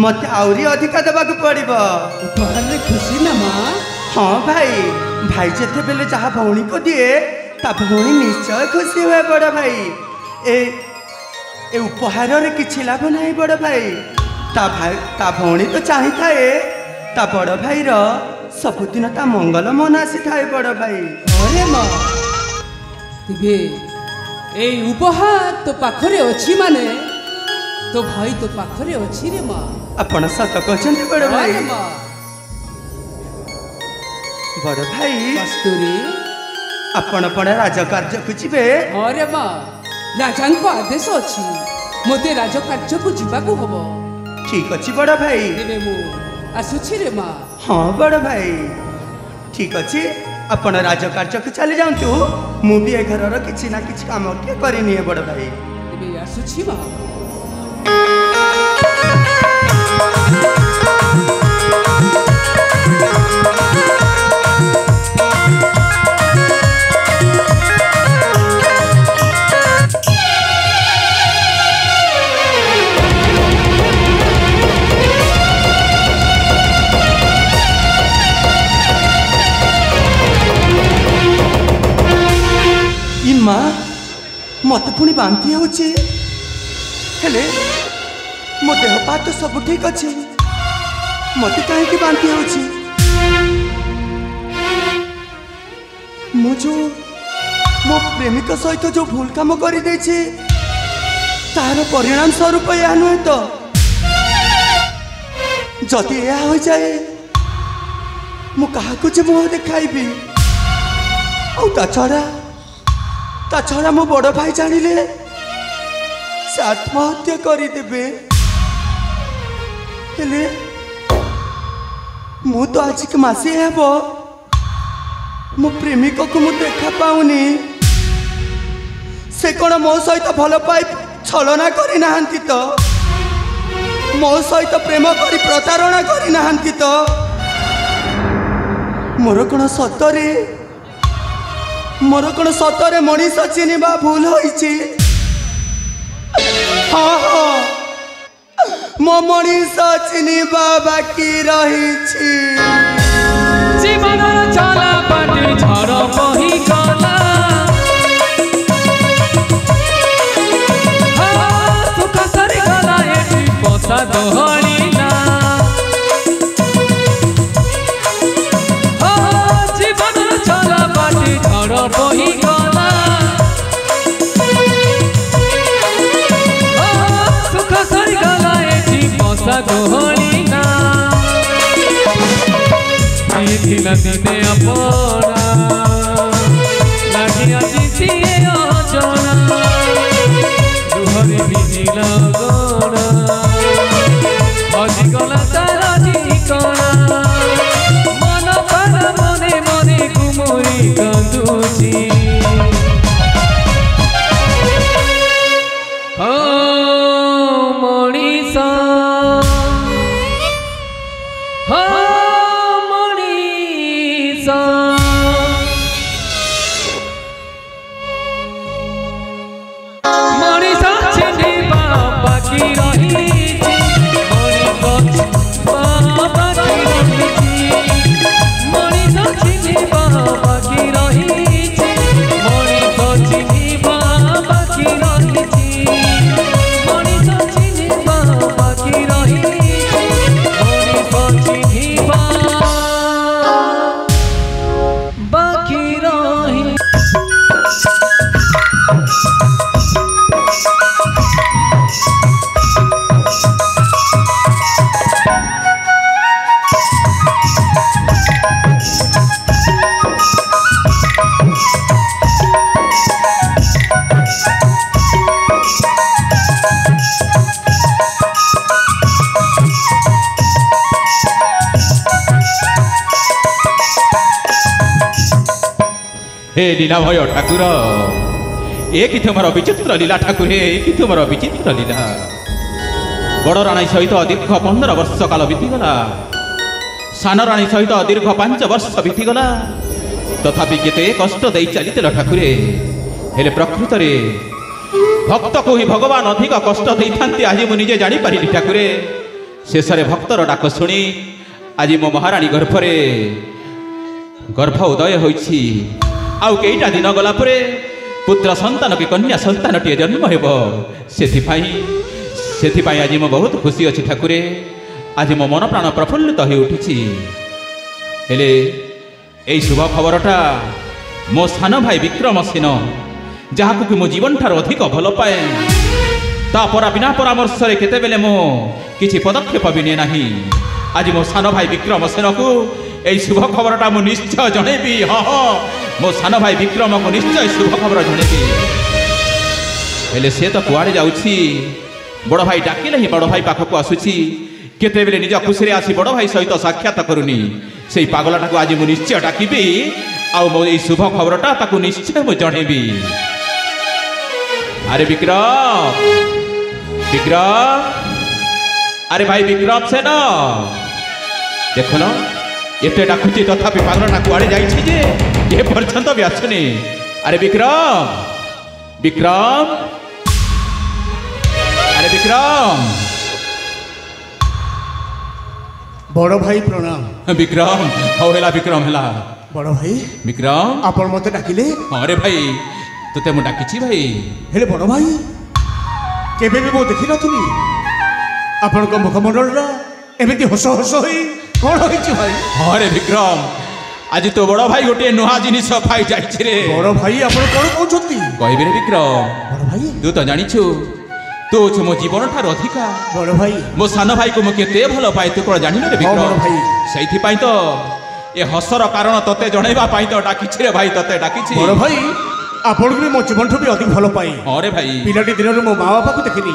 मते आउरी अधिका देबाक पड़िबो उपहार रे खुशी ना माँ हाँ भाई भाई जेते बेले जहाँ भौणी को दिए ता भौणी निश्चय खुशी हुए बड़ भाई ए उपहार रे किछि लाभ नहीं बड़ भाई ता भौणी तो चाही थाए ता बड़ भाई रो सबुदिन ता मंगल मन आसी थाए बड़ भाई अरे माँ तिबे ए उपहार तो पाखरे अछि माने तो भाई तो पाखरे अछि रे माँ आपण सत कहछन्ती बड़ भाई अरे माँ बड़ भाई कस्तूरी आपण पण राजकार्य को जिबे अरे माँ राजांको आदेश अछि मोते राजकार्य को जिबाकू हबो ठीक अच्छी बड़ भाई तेरे मु आसुछि रे माँ हाँ बड़ भाई ठीक अच्छी आपण राजकार्य को चली जातु मु भी ए घर किसी ना किसी काम करनी है बड़ भाई तेरे आसुछि माँ माँ मत पुणी बांती होचे हेले मो देह पा तो सब ठीक अच्छे मत कहीं बांती होची मो जो मो प्रेमिक सहित जो भूल काम कर तार परिणाम स्वरूप यह नुहे तो जदि यह हो जाए मु क्या मुह देखाइबी ता छड़ा मो बड़ भाई जानिले से आत्महत्या करदेवे हेले मु तो आज के मासे हेब मो प्रेमिक को मु देखा पाऊनी से कौन मो सहित भल पाई छलना करी नाहंती तो मो सहित प्रेम करी प्रतारणा करी नाहंती तो मोर कौन सतरे मनीष चिन्हवा भूल होइछि हाँ हाँ मो मनीष चिन्हवा बाकी रहिछि जीवन चला बाटे झर बही गला सुख सरी गला एठी पसा दोहरीला जीवन चला बाटे झर बही गला सुख सरी गला एठी पसा दोहरीला दिला दिने अपना लागिया दिसिए अजना दुहरे बिजिला गना अजिगला तारा ठिकाना मन पर मने मने कुमुरी कांदुची मणिसा हे लीला भय ठाकुर ए कि तुमर विचित्र लीला ठाकुर हे कि तुमर विचित्र लीला बड़ राणी सहित दीर्घ 15 वर्ष काल बीतीगला सान राणी सहित दीर्घ 5 वर्ष बीतीगला तथापि केते कष्ट दे चली ठाकुरे हेले प्रकृत रे भक्त को ही भगवान अधिक कष्ट दे थांती आज मु निजे जानी पारिली ठाकुरे शेषरे भक्तर डाक शुणी आज मो महाराणी गर्भ उदय होइछि आउ केईटा दिन गला परे पुत्र संतान के कन्या संतान टे जन्म हेब सेथिपाई आज मो बहुत खुशी अच्छी ठाकुरे आज मो मन प्राण प्रफुल्लित हो उठी हेले एई शुभ खबरटा मो सान भाई विक्रमसेन जहाकु कि मो जीवन ठार अधिक भल पाए ता परा बिना परामर्श रे केते बेले मो किछि पदक्षेप बिने नाही आज मो सान भाई विक्रमसेन को एई शुभ खबरटा मु निश्चय जणेबी हाँ मो सान भाई विक्रम को निश्चय शुभ खबर जणेबी हेले से तो कुआड़े जाउछि बड़ भाई डाकिले ही बड़ भाई पाखक आसुची केते बेले निज खुशी रे आसी बड़ भाई सहित साक्षात करूनी सेई पागलटा को आज मु निश्चय डाकिबी आ मो ए शुभ खबरटा ताकू निश्चय मु जणेबी। अरे विक्रम विक्रम अरे भाई विक्रम सेन देख न एते डाकुची तथापि पागलटा कुआड़े जाइछि जे ए पर्यंत भी आसुनी। अरे विक्रम विक्रम अरे विक्रम बड़ भाई प्रणाम। विक्रम हौ हेला विक्रम हेला बड़ भाई विक्रम आपण मते डाकिले। अरे भाई तोते मु डाकिछि भाई। हेले बड़ भाई केबे भी मो देखि नथिनी आपण को मुखमंडलरा एमिति हस हस होई कोन होइछि भाई। अरे विक्रम आज तो बड़ भाई गोटे नुहा जिनिस पाई जाइछि रे। बड़ भाई आपण कोन कहउछथि कहबे रे विक्रम बड़ भाई तू तो जानिछु तू छु मो जीवन ठार अधिका बड़ भाई मो सान भाई को मु केते भलो पाए तू कोन जानि रे हाँ बड़ विक्रम भाई सेइथि पाई तो ए हसर कारण तोते जणैबा पाई तो डाकिछि रे भाई तोते डाकिछि। बड़ भाई आपण भी मो जीवन भी अधिक भलो पाई। अरे भाई पिलाटी दिन मो माँ बापा को देखिनी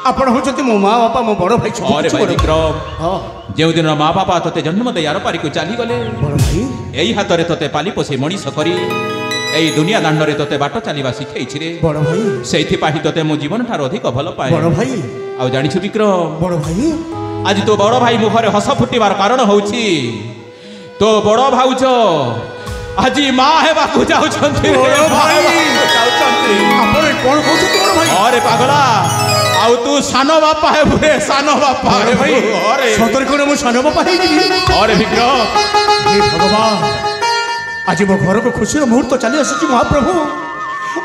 आपण होचंती मो माँ बापा मो बड़ भाई सब अरे कुछ भाई बड़। विक्रम हाँ जेउ दिन माँ बापा तोते जन्म दे यार पारी को चाली गले बड़ भाई एई हातरे तोते पाली पोसी मनीष करी एई दुनिया दांडरे तोते बाट चालिबा शिखैछि रे। बड़ भाई सेइथि पाही तोते मो जीवन ठार अधिक भलो पाए। बड़ भाई आ जानिछु विक्रम बड़ भाई आज तो बड़ भाई मुखरे हस फुटिबार कारण होउछि तो बड़ भाउज आज माँ हेबाकू जाउछन्ति रे। बड़ भाई। जाउछन्ति आपण कोन कहउछथि बड़ भाई। अरे पागला आउ तू सानो बापा है बुरे सानो बापा बड़ भाई अरे सतर कोन मो सान बापा हे अरे विक्रम हे भगवान आज मो घर को खुशी मुहूर्त चली आसुची महाप्रभु।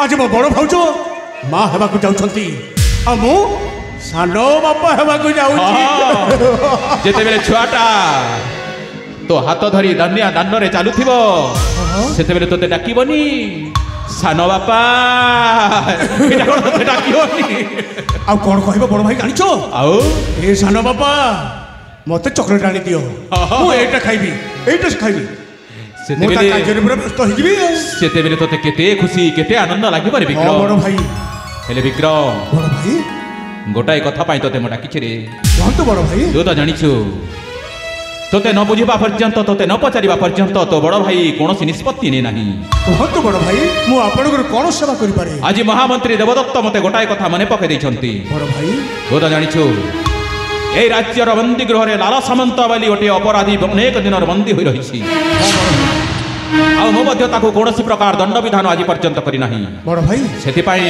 आज मो बड़ भाउज माँ हेबाकू जाउछन्ति आ मो सानो बापा हेबाकू जाउछि। जेते बेले छुआटा तो हाथ धरी दानिया दांडरे चालुथिबो सेते बेले तोते डाकिबनी सानो बापा एटा कोन तोते डाकिबनी आ कोन कहबो बड़ भाई जानिछो आउ ए सानो बापा मते चॉकलेट आनी दियो मु एटा खाइबी एटा खाइबी सेते मु ता बेले काजरे पुरा व्यस्त होइबी। सेते बेले तोते केते खुशी केते आनंद लागिबो रे हां विक्रम। बड़ भाई हेले विक्रम बड़ भाई गोटाए कथा पाई तोते मो डाकिछि रे। कोन तो बड़ भाई तू तो जानिछु तोते न बुझिबा पर्यंत तोते न पचारिबा पर्यंत तो बड़ भाई कोनोसी निष्पत्ति ने नाही। कोन तो बड़ भाई मु आपनकर कोन सेवा करि पारे। आज महामंत्री देवदत्त मते गोटाए कथा मने पके दैछन्ति। बड़ भाई तू तो जानिछु ए राज्यर बंदी गृह रे लाला सामंत वाली गोटे अपराधी अनेक दिनर बंदी होई रहिछि आ मो मध्य ताको कोनोसी प्रकार दंड विधान आज पर्यंत करि नाही। बड़ भाई सेति पई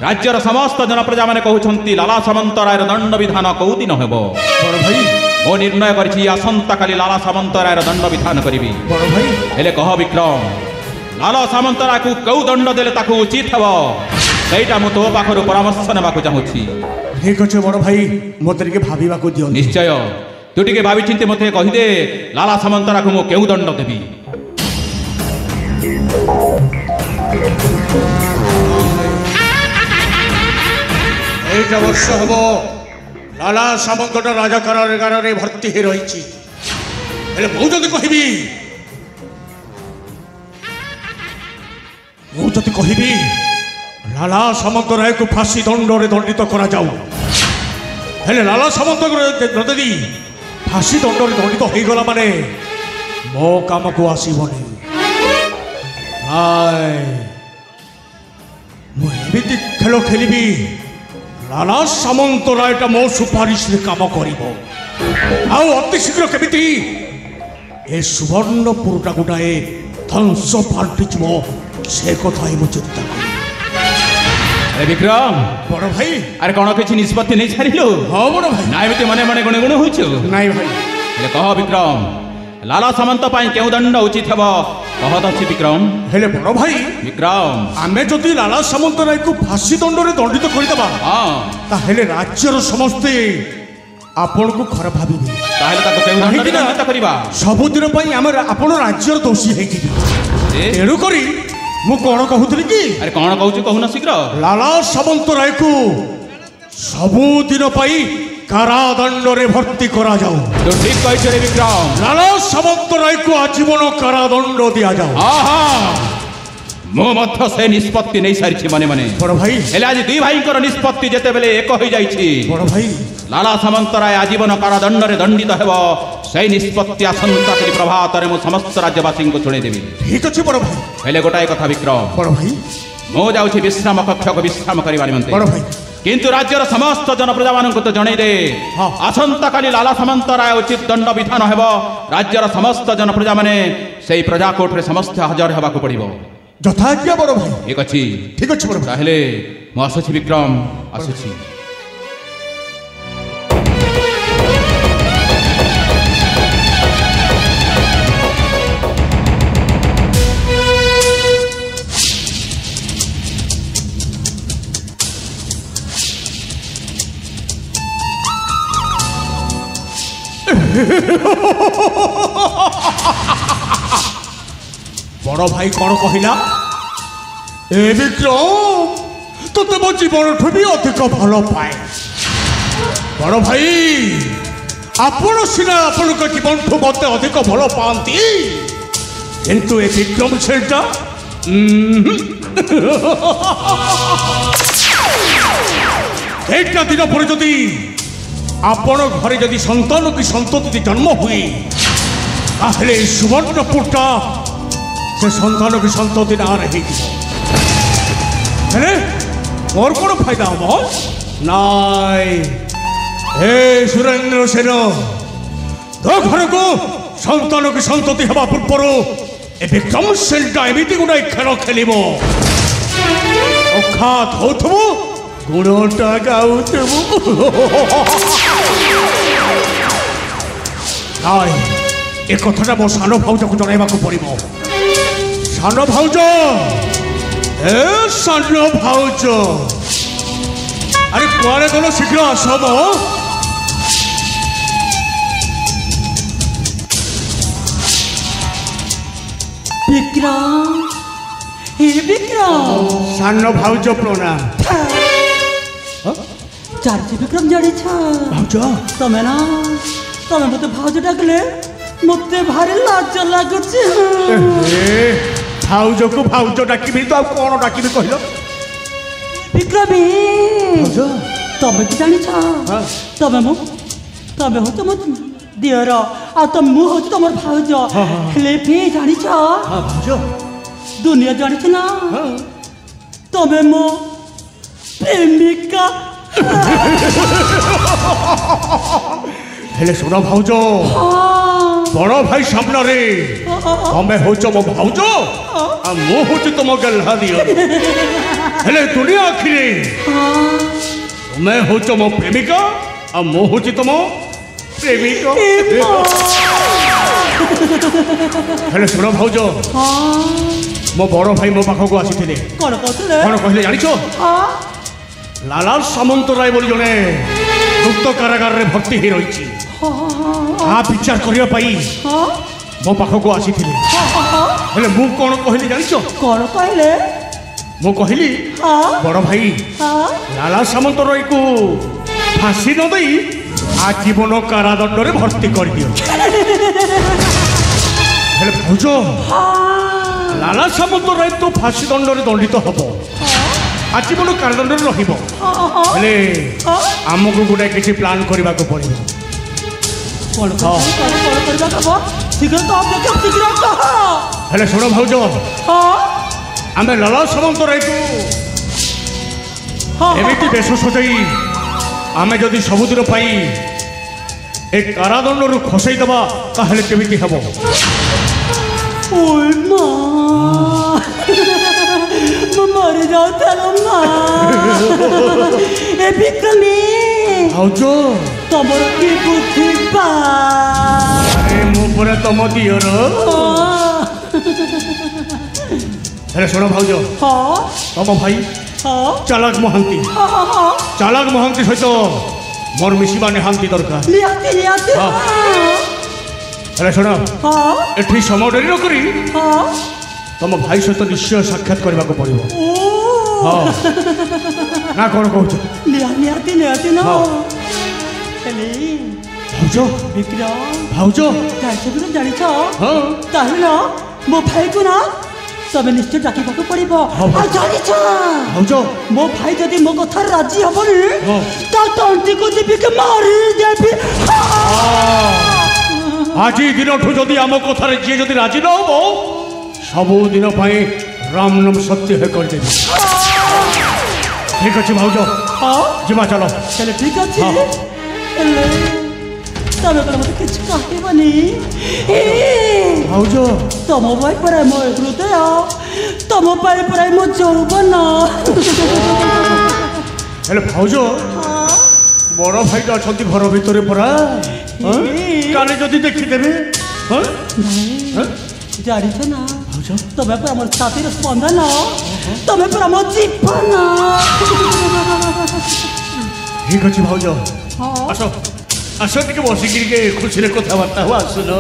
राज्यर समस्त जनप्रजा माने कहउछन्ति लाला सामंत रायर दंड विधान कोउ दिन हेबो। बड़ भाई मो निर्णय करिछि आसंता काली लाला सामंत रायर दंड विधान करिबी। बड़ भाई हेले कह विक्रम लाला सामंत राय को कौ दंड देले ताको उचित हेबो सेटा मु तो पाखरु परामर्श नेबाकू चाहूछि। ठीक अछि बड़ भाई मते के भाबीबा को दियो। निश्चय तू टिके भाबी चिंते मते कहि दे लाला सामंत राय को मु केउ दंड देबी। एटा वर्ष हबो लाला सामंतट राजा कारागार रे भर्ती हे रहिछि। हेले मु जदि कहिबी लाला सामंत राय को फांसी दंड रे दंडित करा जाऊ हेले लाला सामंत यदि फांसी दंड रे दंडित हो गला माने मो काम को आसीबनी। हाय मु एमिति खेल खेलिबी लाला सामंत रायटा मो सुपारिश रे काम करिबो आउ अति शीघ्र केमिति ए सुवर्णपुरटा गोटाए ध्वंस पाल्टिଯିबो से कथा ही मु चिंता करी। अरे विक्रम बड़ भाई अरे कौन किसी निष्पत्ति नहीं छाड़िलु। हाँ बड़ भाई ना एमती मने मने गुणे गुणे होइछु नाई भाई हेले कह विक्रम लाला सामंत पाई केउ दंड उचित हेबो कह दछि विक्रम। हेले बड़ भाई विक्रम आमे जदि लाला सामंत राय को फांसी दंड रे दंडित करिदबा हां ताहेले राज्यर समस्ते आपण को खराब भाबिबे ताहेले ताको केउ दंड काहिଁକି ନା दंडित करिबा सबुदिन पई आमे आपण राज्यर दोषी हेजिबे ए तेणु करी मु कोन कहूतली कि अरे कौन कहूछु कहू न शीघ्र लाला सामंत राय को सबुदिन पई कारादंड रे भर्ती करा जाऊ। तो ठीक कहिछ रे विक्रम लाला सामंत राय को आजीवन कारादंड दिया जाऊ। हां हां ମୁଁ ମଧ୍ୟ ସେ ନିଷ୍ପତ୍ତି ନେଇ ସାରିଛି ମନେ ମନେ। ବଡ଼ ଭାଇ ହେଲେ ଆଜି ଦୁଇ ଭାଇଙ୍କର ନିଷ୍ପତ୍ତି ଯେତେବେଳେ ଏକ ହୋଇଯାଇଛି, ବଡ଼ ଭାଇ ଲାଲା ସାମନ୍ତରାୟ ଆଜୀବନ କାରାଦଣ୍ଡରେ ଦଣ୍ଡିତ ହେବ। ସେହି ନିଷ୍ପତ୍ତି ଆସନ୍ତାକାଲି ପ୍ରଭାତରେ ମୁଁ ସମସ୍ତ ରାଜ୍ୟବାସୀଙ୍କୁ ଶୁଣେଇଦେବି। ଠିକ ଅଛି ବଡ଼ ଭାଇ। ହେଲେ ଗୋଟାଏ କଥା ବିକ୍ରମ, ବଡ଼ ଭାଇ ମୁଁ ଯାଉଛି ବିଶ୍ରାମ କକ୍ଷକୁ ବିଶ୍ରାମ କରିବା ନିମନ୍ତେ। ବଡ଼ ଭାଇ କିନ୍ତୁ ରାଜ୍ୟର ସମସ୍ତ ଜନପ୍ରଜାମାନଙ୍କୁ ତ ଜଣେଇ ଦେ, ହଁ। ଆସନ୍ତାକାଲି ଲାଲା ସାମନ୍ତରାୟ ଉଚିତ ଦଣ୍ଡ ବିଧାନ ହେବ। ରାଜ୍ୟର ସମସ୍ତ ଜନପ୍ରଜାମାନେ ସେହି ପ୍ରଜା କୋର୍ଟରେ ସମସ୍ତେ ହାଜର ହେବାକୁ ପଡ଼ିବ। ଯଥାଜ୍ଞା ବଡ଼ ଭାଇ। ଠିକ ଅଛି ଠିକ ଅଛି ବଡ଼ ଭାଇ। ତାହେଲେ ମୁଁ ଆସୁଛି ବିକ୍ରମ, ଆସୁଛି। ବଡ଼ ଭାଇ କ'ଣ କହିଲା? ଏ ବିକ୍ରମ ତୋତେ ମୋ ଜୀବନଠୁ ବି ଅଧିକ ଭଲ ପାଏ। ବଡ଼ ଭାଇ ଆପଣ ସିନା ଆପଣଙ୍କ ଜୀବନଠୁ ମୋତେ ଅଧିକ ଭଲ ପାଆନ୍ତି, କିନ୍ତୁ ଏ ବିକ୍ରମ ସେଟା ଏଇଟା ଦିନ ପରେ ଯଦି ଆପଣ ଘରେ ଯଦି ସନ୍ତାନ କି ସନ୍ତତି ଜନ୍ମ ହୁଏ, ତାହେଲେ ସୁବର୍ଣ୍ଣପୁରଟା ସେ ସନ୍ତାନ କି ସନ୍ତତି ନାଁରେ ହେଇଯିବ। ହେଲେ ମୋର କ'ଣ ଫାଇଦା ହବ? ନାଇଁ, ହେ ସୁରେନ୍ଦ୍ର ସେନ, ତୋ ଘରକୁ ସନ୍ତାନ କି ସନ୍ତତି ହେବା ପୂର୍ବରୁ ଏ ବିକ୍ରମ ସେନଟା ଏମିତି ଗୋଟାଏ ଖେଳ ଖେଳିବ, ଅଖାତ ହଉଥିବୁ, ଗୁଣଟା ଗାଉଥିବୁ। ନାଇଁ, ଏ କଥାଟା ମୋ ସାନ ଭାଉଜକୁ ଜଣାଇବାକୁ ପଡ଼ିବ। ସାନ ଭାଉଜ, ଏ ସାନ ଭାଉଜ, ଆରେ କୁଆଡ଼େ ଗଲ? ଶୀଘ୍ର ଆସ ମ। ବିକ୍ରମ, ହେ ବିକ୍ରମ। ସାନ ଭାଉଜ ପ୍ରଣାମ। ଚାରିଛି ବିକ୍ରମ ଜାଣିଛ ଭାଉଜ ତମେ ନା, ତମେ ମତେ ଭାଉଜ ଡାକିଲେ ମତେ ଭାରି ଲାଜ ଲାଗୁଛି। ଭାଉଜକୁ ଭାଉଜ ଡାକିବି ତ ଆଉ କ'ଣ ଡାକିବି କହିଲ? ବିକ୍ରମୀ, ତମେ କି ଜାଣିଛ ତମେ ହଉଛ ମୋ ଦିଅର, ଆଉ ମୁଁ ହଉଛି ତମର ଭାଉଜ। ହେଲେ ବି ଜାଣିଛ ଭାଉଜ ଦୁନିଆ ଜାଣିଛ ନା, ତମେ ମୋ ପ୍ରେମିକା। ହେଲେ ଶୁଣ ଭାଉଜ, ବଡ଼ ଭାଇ ସାମ୍ନାରେ ତମେ ହଉଛ ମୋ ଭାଉଜ ଆଉ ମୁଁ ହଉଛି ତମ ଗେହ୍ଲା ଦିଅର। ହେଲେ ଦୁନିଆ ଆଖିରେ ତମେ ହଉଛ ମୋ ପ୍ରେମିକା ଆଉ ମୁଁ ହଉଛି ତମ ପ୍ରେମିକ। ହେଲେ ଶୁଣ ଭାଉଜ, ମୋ ବଡ଼ ଭାଇ ମୋ ପାଖକୁ ଆସିଥିଲେ। କ'ଣ କହୁଥିଲେ? କ'ଣ କହିଲେ ଜାଣିଛ? ଲାଲା ସାମନ୍ତରାୟ ବୋଲି ଜଣେ ଗୁପ୍ତ କାରାଗାରରେ ଭର୍ତ୍ତି ହେଇ ରହିଛି। ତା ବିଚାର କରିବା ପାଇଁ ମୋ ପାଖକୁ ଆସିଥିଲେ। ହେଲେ ମୁଁ କ'ଣ କହିଲି ଜାଣିଛ? କ'ଣ କହିଲେ? ମୁଁ କହିଲି, ବଡ଼ ଭାଇ ଲାଲା ସାମନ୍ତରାୟକୁ ଫାଶୀ ନ ଦେଇ ଆଜୀବନ କାରାଦଣ୍ଡରେ ଭର୍ତ୍ତି କରିଦିଅ। ହେଲେ ଭାଉଜ, ଲାଲା ସାମନ୍ତରାୟ ତ ଫାଶୀ ଦଣ୍ଡରେ ଦଣ୍ଡିତ ହବ, ଆଜୀବନ କାରାଦଣ୍ଡରେ ରହିବ। ହେଲେ ଆମକୁ ଗୋଟେ କିଛି ପ୍ଲାନ୍ କରିବାକୁ ପଡ଼ିବ। ହେଲେ ଶୁଣ ଭାଉଜ, ଆମେ ଲାଲା ସାମନ୍ତରାୟକୁ ଏମିତି ବେଶ ସଜାଇ ଆମେ ଯଦି ସବୁଦିନ ପାଇଁ ଏ କାରାଦଣ୍ଡରୁ ଖସେଇ ଦେବା, ତାହେଲେ କେମିତି ହେବ? ମରି ଯାଉଥିଲା ମା। ଏ ବିକ୍ରମୀ ଭାଉଜ, ତମର କି ବୁଦ୍ଧି ବା? ମୁଁ ପରା ତମ ଦିଅର। ହେଲେ ଶୁଣ ଭାଉଜ, ତମ ଭାଇ ଚାଲାକ ମହାନ୍ତି, ଚାଲାକ ମହାନ୍ତି ସହିତ ମୋର ମିଶିବା ନିହାତି ଦରକାର। ହେଲେ ଶୁଣ, ଏଠି ସମୟ ଡେରି ନ କରି ତମ ଭାଇ ସହିତ ନିଶ୍ଚୟ ସାକ୍ଷାତ କରିବାକୁ ପଡ଼ିବ। ନା କ'ଣ କହୁଛ? ନିହାତି ନିହାତି ନା। ଭାଉଜ, ବିକ୍ରମ ଭାଉଜ ଜାଣିଛ ତାହେଲେ ନା ମୋ ଭାଇକୁ ନା तबे निश्चय डाकिबाकू पड़िबो हाँ। आ जानिछ भाउज मो भाई जदि मो कथा राजी हबनी हाँ। ता तंती को जीबी के मारी देबी आज दिन जदि आम कथार जी जदि राजी न हो सबु दिन राम नाम सत्य है कर देबी ठीक अच्छे भाउज हां जीवा चलो चले ठीक अछि हाँ। एले तबे पर मते किछ कहबनी ए भाउज तम भाई पर मो हृदय तम भाई पर मो जौवन हेले भाउज बड़ भाई तो अच्छा घर भितर परा काले जदि देखिदेबे जानिछ ना तबे पर हमर छाती रे स्पंदन तबे पर हमर जीवन ठीक अच्छे भाउज आस आस टे बसिक खुशी कथबार्ता हो आसुन